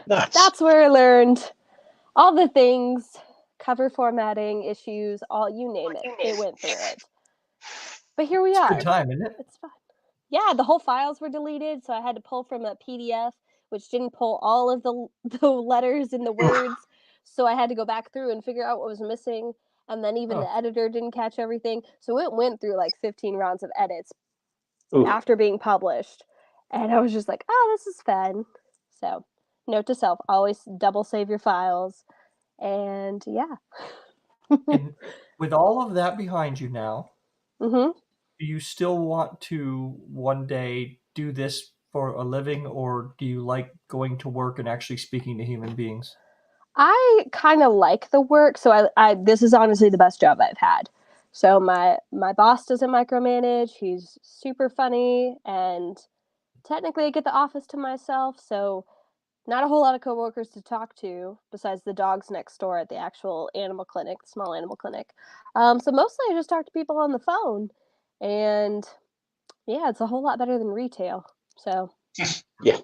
Nuts. that's where I learned all the things, cover formatting issues, all you name it. They went through it. But here we are. It's a good time, isn't it? It's fun. Yeah, the whole files were deleted, so I had to pull from a PDF, which didn't pull all of the letters and the words. So I had to go back through and figure out what was missing. And then even the editor didn't catch everything. So it went through like 15 rounds of edits after being published. And I was just like, oh, this is fun. So note to self, always double save your files. And yeah. And with all of that behind you now, Mm-hmm. do you still want to one day do this for a living, or do you like going to work and actually speaking to human beings? I kind of like the work, so I this is honestly the best job I've had. So my boss doesn't micromanage. He's super funny, and technically I get the office to myself, so not a whole lot of coworkers to talk to besides the dogs next door at the actual animal clinic, the small animal clinic. So mostly I just talk to people on the phone, and yeah, it's a whole lot better than retail. So Yeah.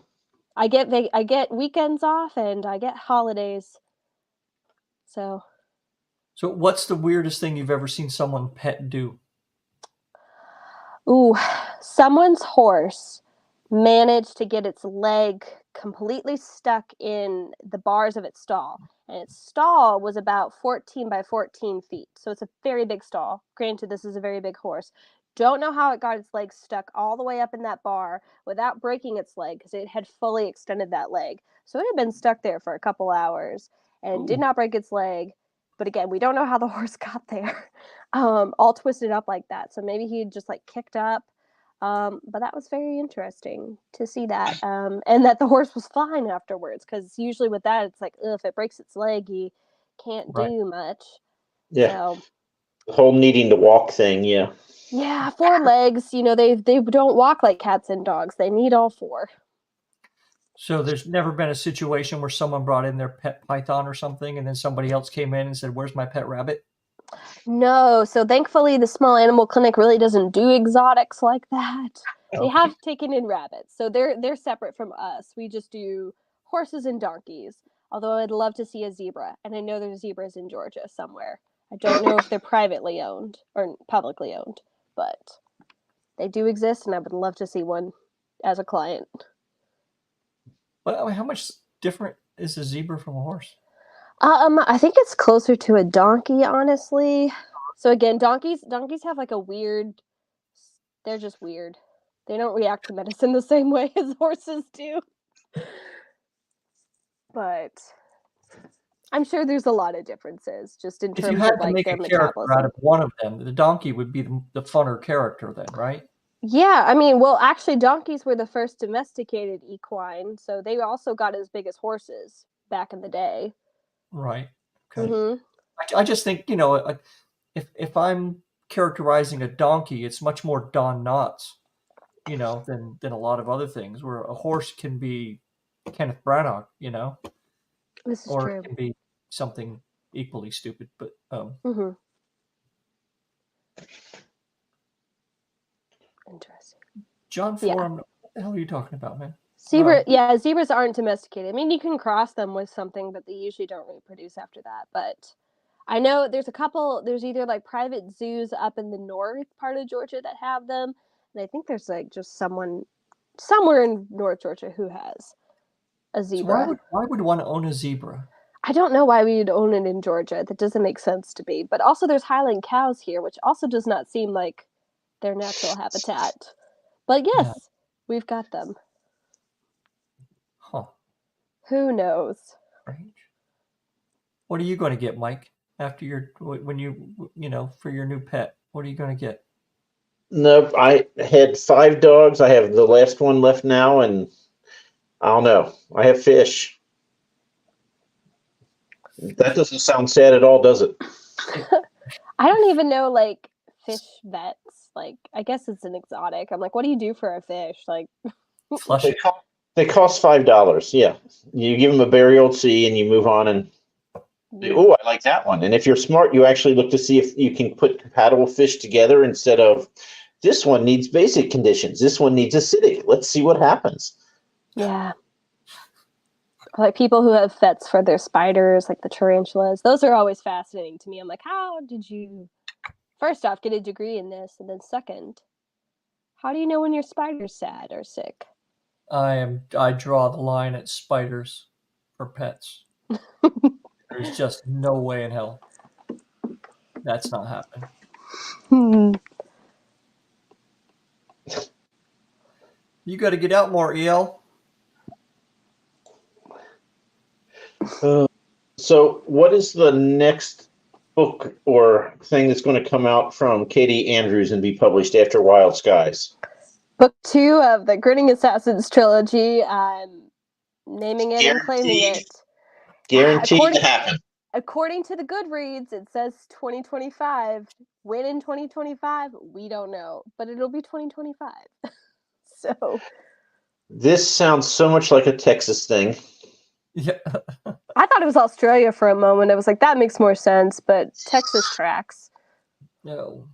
I get weekends off and I get holidays. So what's the weirdest thing you've ever seen someone pet do? ooh, someone's horse managed to get its leg completely stuck in the bars of its stall. And its stall was about 14 by 14 feet. So it's a very big stall. Granted, this is a very big horse. Don't know how it got its leg stuck all the way up in that bar without breaking its leg because it had fully extended that leg. So it had been stuck there for a couple hours and did not break its leg. But again, we don't know how the horse got there, all twisted up like that. So maybe he just like kicked up. But that was very interesting to see that. And that the horse was fine afterwards, because usually with that, it's like, if it breaks its leg, you can't do much. Yeah. So, the whole needing to walk thing. Yeah. yeah, 4 legs, they don't walk like cats and dogs. They need all 4. So there's never been a situation where someone brought in their pet python or something, and then somebody else came in and said, "Where's my pet rabbit?" No, so thankfully the small animal clinic really doesn't do exotics like that. They have taken in rabbits, so they're separate from us. We just do horses and donkeys. Although I'd love to see a zebra, and I know there's zebras in Georgia somewhere. I don't know if they're privately owned or publicly owned, but they do exist, and I would love to see one as a client. But I mean, how much different is a zebra from a horse? I think it's closer to a donkey, honestly. So again, donkeys have like a weird. They're just weird. They don't react to medicine the same way as horses do. But I'm sure there's a lot of differences just in If you terms had of to like make their a character out metabolism. of one of them, the donkey would be the funner character then, right? Yeah, I mean, well, actually, donkeys were the first domesticated equine, so they also got as big as horses back in the day. Right. Okay. Mm-hmm. I just think, if I'm characterizing a donkey, it's much more Don Knotts, than a lot of other things. Where a horse can be Kenneth Branagh, This is or true. it can be something equally stupid. But Mm-hmm. Interesting. John Forum, the hell are you talking about, man? Zebras aren't domesticated. I mean, you can cross them with something, but they usually don't reproduce after that. But I know there's a couple. There's either like private zoos up in the north part of Georgia that have them, and I think there's like just someone somewhere in North Georgia who has a So zebra. why would one own a zebra? I don't know why we would own it in Georgia. That doesn't make sense to me. But also, there's Highland cows here, which also does not seem like their natural habitat. But yes, Yeah. we've got them. Huh. Who knows? Strange. What are you going to get, Mike? After when you for your new pet, what are you going to get? Nope, I had 5 dogs. I have the last one left now, and I don't know. I have fish. That doesn't sound sad at all, does it? I don't even know, like, fish vets. Like, I guess it's an exotic. I'm like, what do you do for a fish? Like, Flush it. They cost $5. Yeah, you give them a burial at sea, and you move on. And oh, I like that one. And if you're smart, you actually look to see if you can put compatible fish together instead of this one needs basic conditions. This one needs acidic. Let's see what happens. Yeah. Like people who have vets for their spiders, like the tarantulas. Those are always fascinating to me. I'm like, how did you, first off, get a degree in this? And then second, how do you know when your spider's sad or sick? I draw the line at spiders for pets. There's just no way in hell that's not happening. You got to get out more, EL. So, what is the next book or thing that's going to come out from Katie Andrews and be published after Wild Skies? Book 2 of the Grinning Assassins trilogy. I'm naming it and claiming it. Guaranteed to happen. According to the Goodreads, it says 2025. When in 2025, we don't know, but it'll be 2025. So this sounds so much like a Texas thing. Yeah. I thought it was Australia for a moment. I was like, that makes more sense, but Texas tracks. No.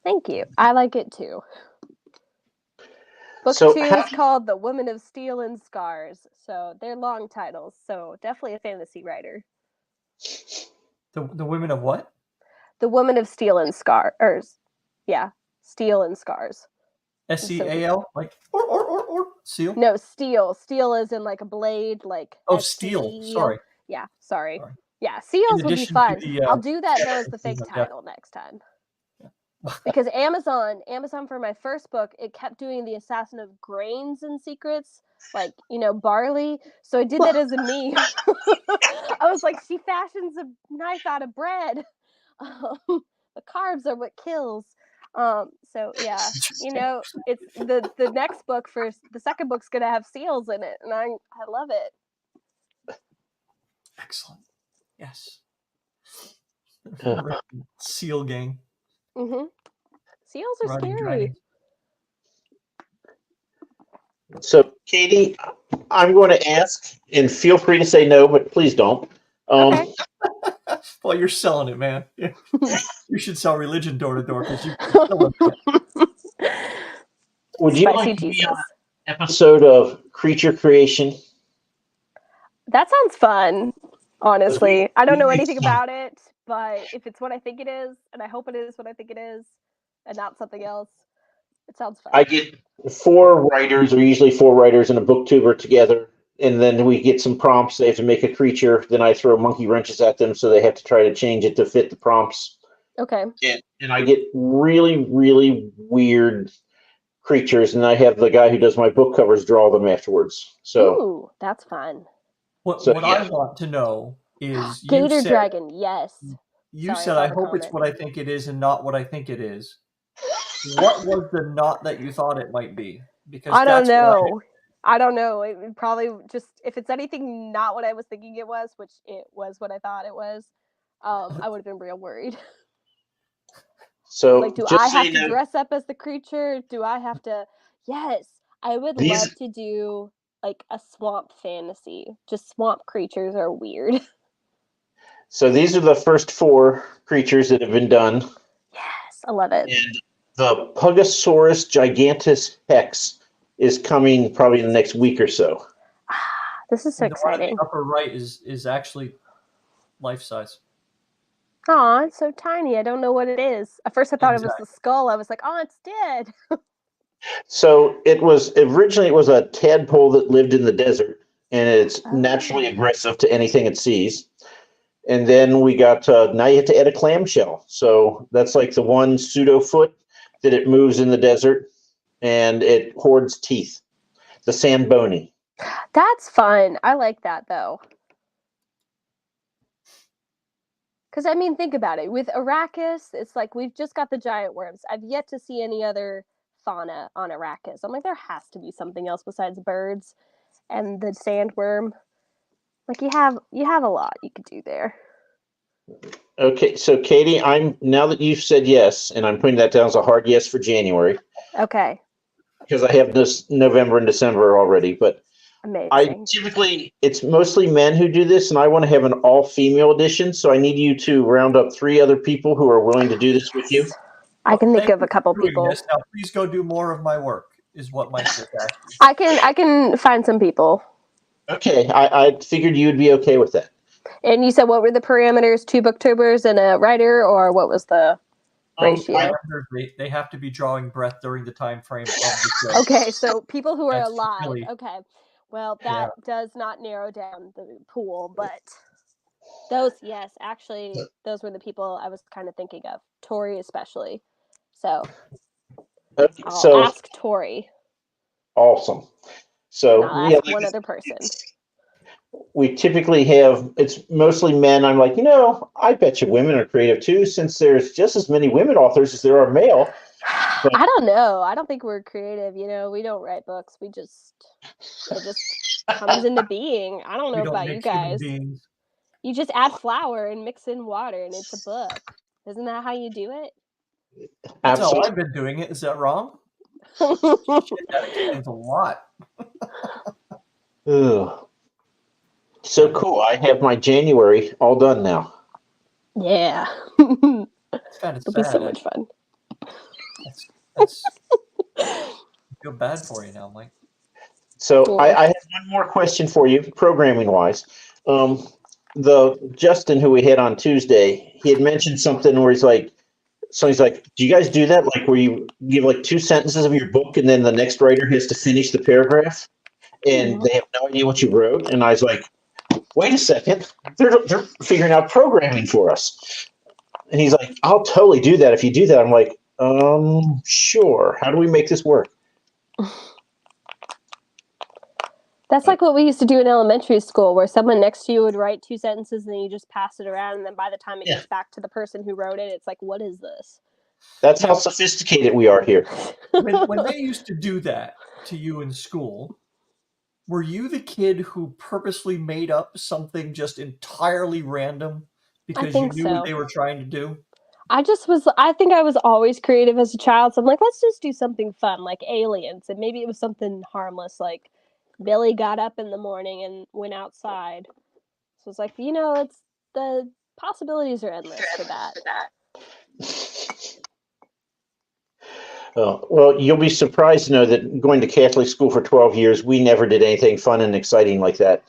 Thank you. I like it too. Book 2 is called The Woman of Steel and Scars. So they're long titles. So definitely a fantasy writer. The Women of what? The Woman of Steel and Scars. Yeah, Steel and Scars. SEAL? Like, or seal? No, steel. Steel is in like a blade, like. Oh, steel. Sorry. Yeah, sorry. Yeah, seals would be fun. I'll do that though as the fake title next time. Because Amazon for my first book, it kept doing the Assassin of Grains and Secrets, like, barley. So I did that as a meme. I was like, she fashions a knife out of bread. The carbs are what kills. So yeah, it's the next book the second book's gonna have seals in it, and I love it. Excellent. Yes. Seal gang. Mm-hmm. Seals are scary. So, Katie, I'm going to ask, and feel free to say no, but please don't. Okay. Well, you're selling it, man. You should sell religion door to door because you. Would you like to be on an episode of Creature Creation? That sounds fun. Honestly, I don't know anything about it, but if it's what I think it is, and I hope it is what I think it is, and not something else, it sounds fun. I get 4 writers, or usually 4 writers, and a booktuber together, and then we get some prompts. They have to make a creature. Then I throw monkey wrenches at them, so they have to try to change it to fit the prompts. Okay. And I get really, really weird creatures, and I have the guy who does my book covers draw them afterwards. So, ooh, that's fun. What I want to know is Gator Dragon, yes. You said, I hope it's what I think it is and not what I think it is. What was the not that you thought it might be? Because I don't know. I don't know. It probably just, if it's anything not what I was thinking it was, which it was what I thought it was, I would have been real worried. So, like, do I have to dress up as the creature? Do I have to? Yes, I would love to do like a swamp fantasy. Just swamp creatures are weird. So these are the first 4 creatures that have been done. Yes. I love it. And the Pugosaurus gigantus hex is coming probably in the next week or so. This is so And the one in exciting. the upper right is actually life size. Aw, it's so tiny. I don't know what it is. At first I thought it was the skull. I was like, oh, it's dead. So it was originally a tadpole that lived in the desert, and it's naturally aggressive to anything it sees. And then we got now you have to add a clamshell. So that's like the one pseudo foot that it moves in the desert, and it hoards teeth. The sandbony. That's fun. I like that though. Because, I mean, think about it. With Arrakis, it's like we've just got the giant worms. I've yet to see any other fauna on Arrakis. I'm like, there has to be something else besides birds and the sandworm. Like, you have a lot you could do there. Okay, so Katie, now that you've said yes, and I'm putting that down as a hard yes for January. Okay. Because I have this November and December already, but amazing. It's mostly men who do this, and I want to have an all-female edition, so I need you to round up 3 other people who are willing to do this with you. I can think of a couple people. Now, please go do more of my work, is what Mike just asked you. I can find some people. Okay, I figured you would be okay with that. And you said what were the parameters? 2 booktubers and a writer, or what was the ratio? They have to be drawing breath during the time frame of the show. Okay, so people who are alive. Really, okay. Well, that does not narrow down the pool, but those, yes, actually, those were the people I was kind of thinking of. Tori especially. So, I'll ask Tori. Awesome. So, I'll ask one other person. We typically it's mostly men. I'm like, I bet you women are creative too, since there's just as many women authors as there are male. But I don't know. I don't think we're creative. We don't write books. It just comes into being. I don't know about you guys. You just add flour and mix in water and it's a book. Isn't that how you do it? That's how I've been doing it. Is that wrong? Shit, that explains a lot. Ugh. So cool. I have my January all done now. Yeah. It's kind of It'll be so much fun. That's I feel bad for you now, Mike. So I have one more question for you, programming wise. The Justin who we had on Tuesday, he had mentioned something where he's like, do you guys do that? Like where you give like 2 sentences of your book and then the next writer has to finish the paragraph and they have no idea what you wrote? And I was like, wait a second, they're figuring out programming for us. And he's like, I'll totally do that if you do that. I'm like, sure. How do we make this work? That's like what we used to do in elementary school, where someone next to you would write 2 sentences and then you just pass it around. And then by the time it gets back to the person who wrote it, it's like, what is this? That's how sophisticated we are here. When they used to do that to you in school, were you the kid who purposely made up something just entirely random because you knew what they were trying to do? I think I was always creative as a child. So I'm like, let's just do something fun, like aliens. And maybe it was something harmless, like Billy got up in the morning and went outside. So it's like, it's the possibilities are endless for that. Oh, well, you'll be surprised to know that going to Catholic school for 12 years, we never did anything fun and exciting like that.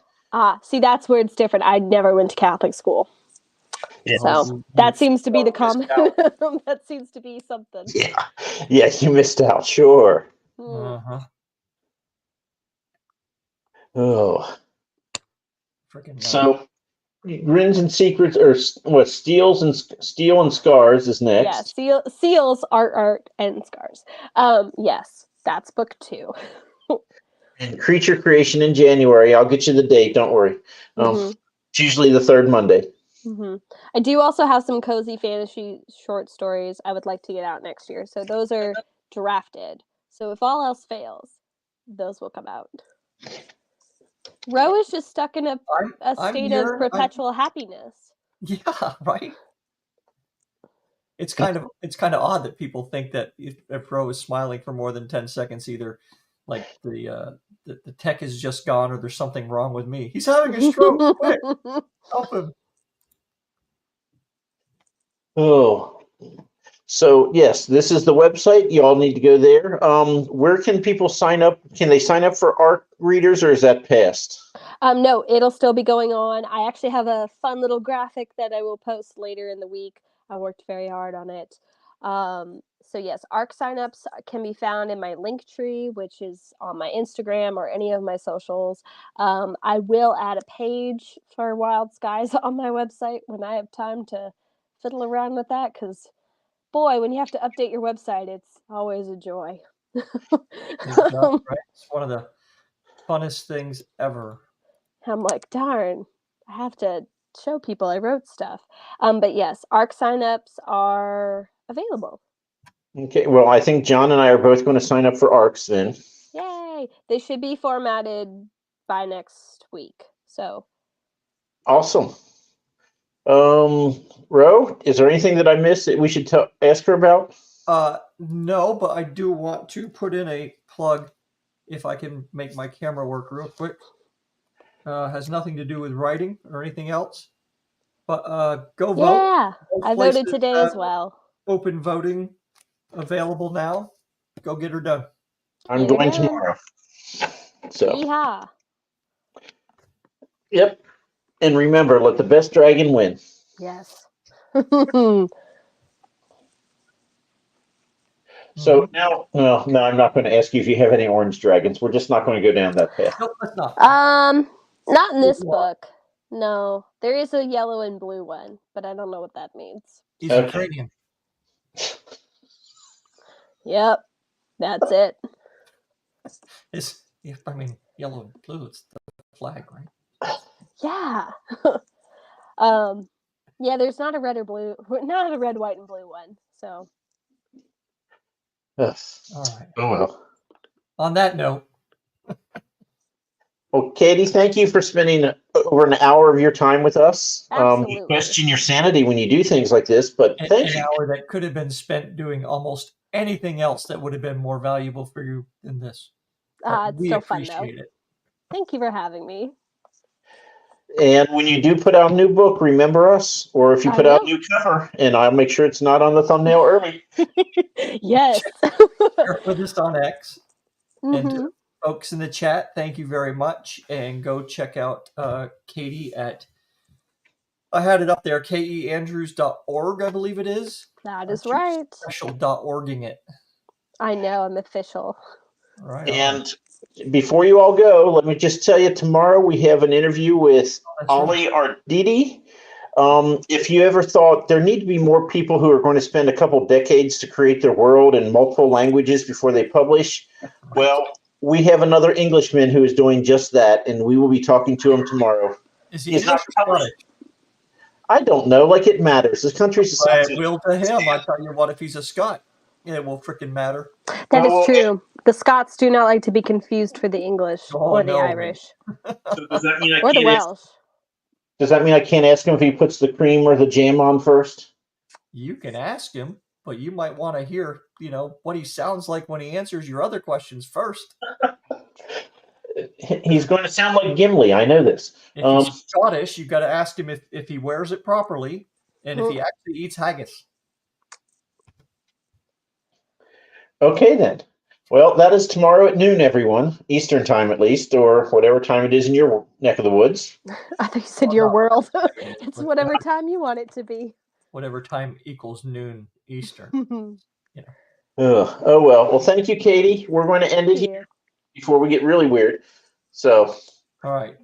See, that's where it's different. I never went to Catholic school. Yeah. So that seems to be the common. That seems to be something. Yeah, you missed out. Sure. Uh-huh. Oh. So, Grins and Secrets, or what? Steel and Scars is next. Yeah, Seals, Art, and Scars. Yes, that's book 2. And Creature Creation in January. I'll get you the date. Don't worry. It's usually the 3rd Monday. Mm-hmm. I do also have some cozy fantasy short stories I would like to get out next year. So those are drafted. So if all else fails, those will come out. Ro is just stuck in a state of perpetual happiness. Yeah, right. It's kind of odd that people think that if Ro is smiling for more than 10 seconds, either like the tech is just gone or there's something wrong with me. He's having a stroke. Quick, help him. Oh, So yes, this is the website. You all need to go there. Where can people sign up? Can they sign up for ARC readers, or is that past? No, it'll still be going on. I actually have a fun little graphic that I will post later in the week. I worked very hard on it. So yes, ARC signups can be found in my link tree, which is on my Instagram or any of my socials. I will add a page for Wild Skies on my website when I have time to fiddle around with that, because boy, when you have to update your website, it's always a joy. Right? It's one of the funnest things ever. I'm like, darn, I have to show people I wrote stuff. But yes, ARC signups are available. Okay, well, I think John and I are both going to sign up for ARCs then. Yay! They should be formatted by next week. So Awesome. Ro, is there anything that I missed that we should ask her about? No, but I do want to put in a plug, if I can make my camera work real quick. Has nothing to do with writing or anything else. But go vote. Yeah, I voted today as well. Open voting available now. Go get her done. I'm going tomorrow. So. Yeehaw. Yep. And remember, let the best dragon win. Yes. So now, no, I'm not going to ask you if you have any orange dragons. We're just not going to go down that path. Nope, that's not. Not in this book. No, there is a yellow and blue one, but I don't know what that means. He's Ukrainian. Yep, that's it. It's, I mean, yellow and blue. It's the flag, right? Yeah. Yeah. There's not a red or blue, not a red, white, and blue one. So. Yes. All right. Oh well. On that note. Well, Katie, thank you for spending over an hour of your time with us. Absolutely. You question your sanity when you do things like this, but thank you. An hour that could have been spent doing almost anything else that would have been more valuable for you than this. It's so fun, though. It. Thank you for having me. And when you do put out a new book, remember us, or if you put out a new cover, and I'll make sure it's not on the thumbnail early. Yes. Share with us on X. And folks in the chat, thank you very much. And go check out Katie at, I had it up there, keandrews.org, I believe it is. That is right. Official.orging it. I know, I'm official. Right. And before you all go, let me just tell you, tomorrow we have an interview with Ali Arditi. If you ever thought there need to be more people who are going to spend a couple decades to create their world in multiple languages before they publish, well, we have another Englishman who is doing just that, and we will be talking to him tomorrow. Is he English or Scottish? I don't know. Like, it matters. This country's a It will to him. I tell you what, if he's a Scot, it will freaking matter. That is true. The Scots do not like to be confused for the English or the Irish. So does that mean or the Welsh. Does that mean I can't ask him if he puts the cream or the jam on first? You can ask him, but you might want to hear, what he sounds like when he answers your other questions first. He's going to sound like Gimli. I know this. If he's Scottish, you've got to ask him if he wears it properly and if he actually eats haggis. Okay, then. Well, that is tomorrow at noon, everyone. Eastern time, at least, or whatever time it is in your neck of the woods. I thought you said your world. It's whatever time you want it to be. Whatever time equals noon Eastern. Oh, well. Well, thank you, Katie. We're going to end it here before we get really weird. So. All right.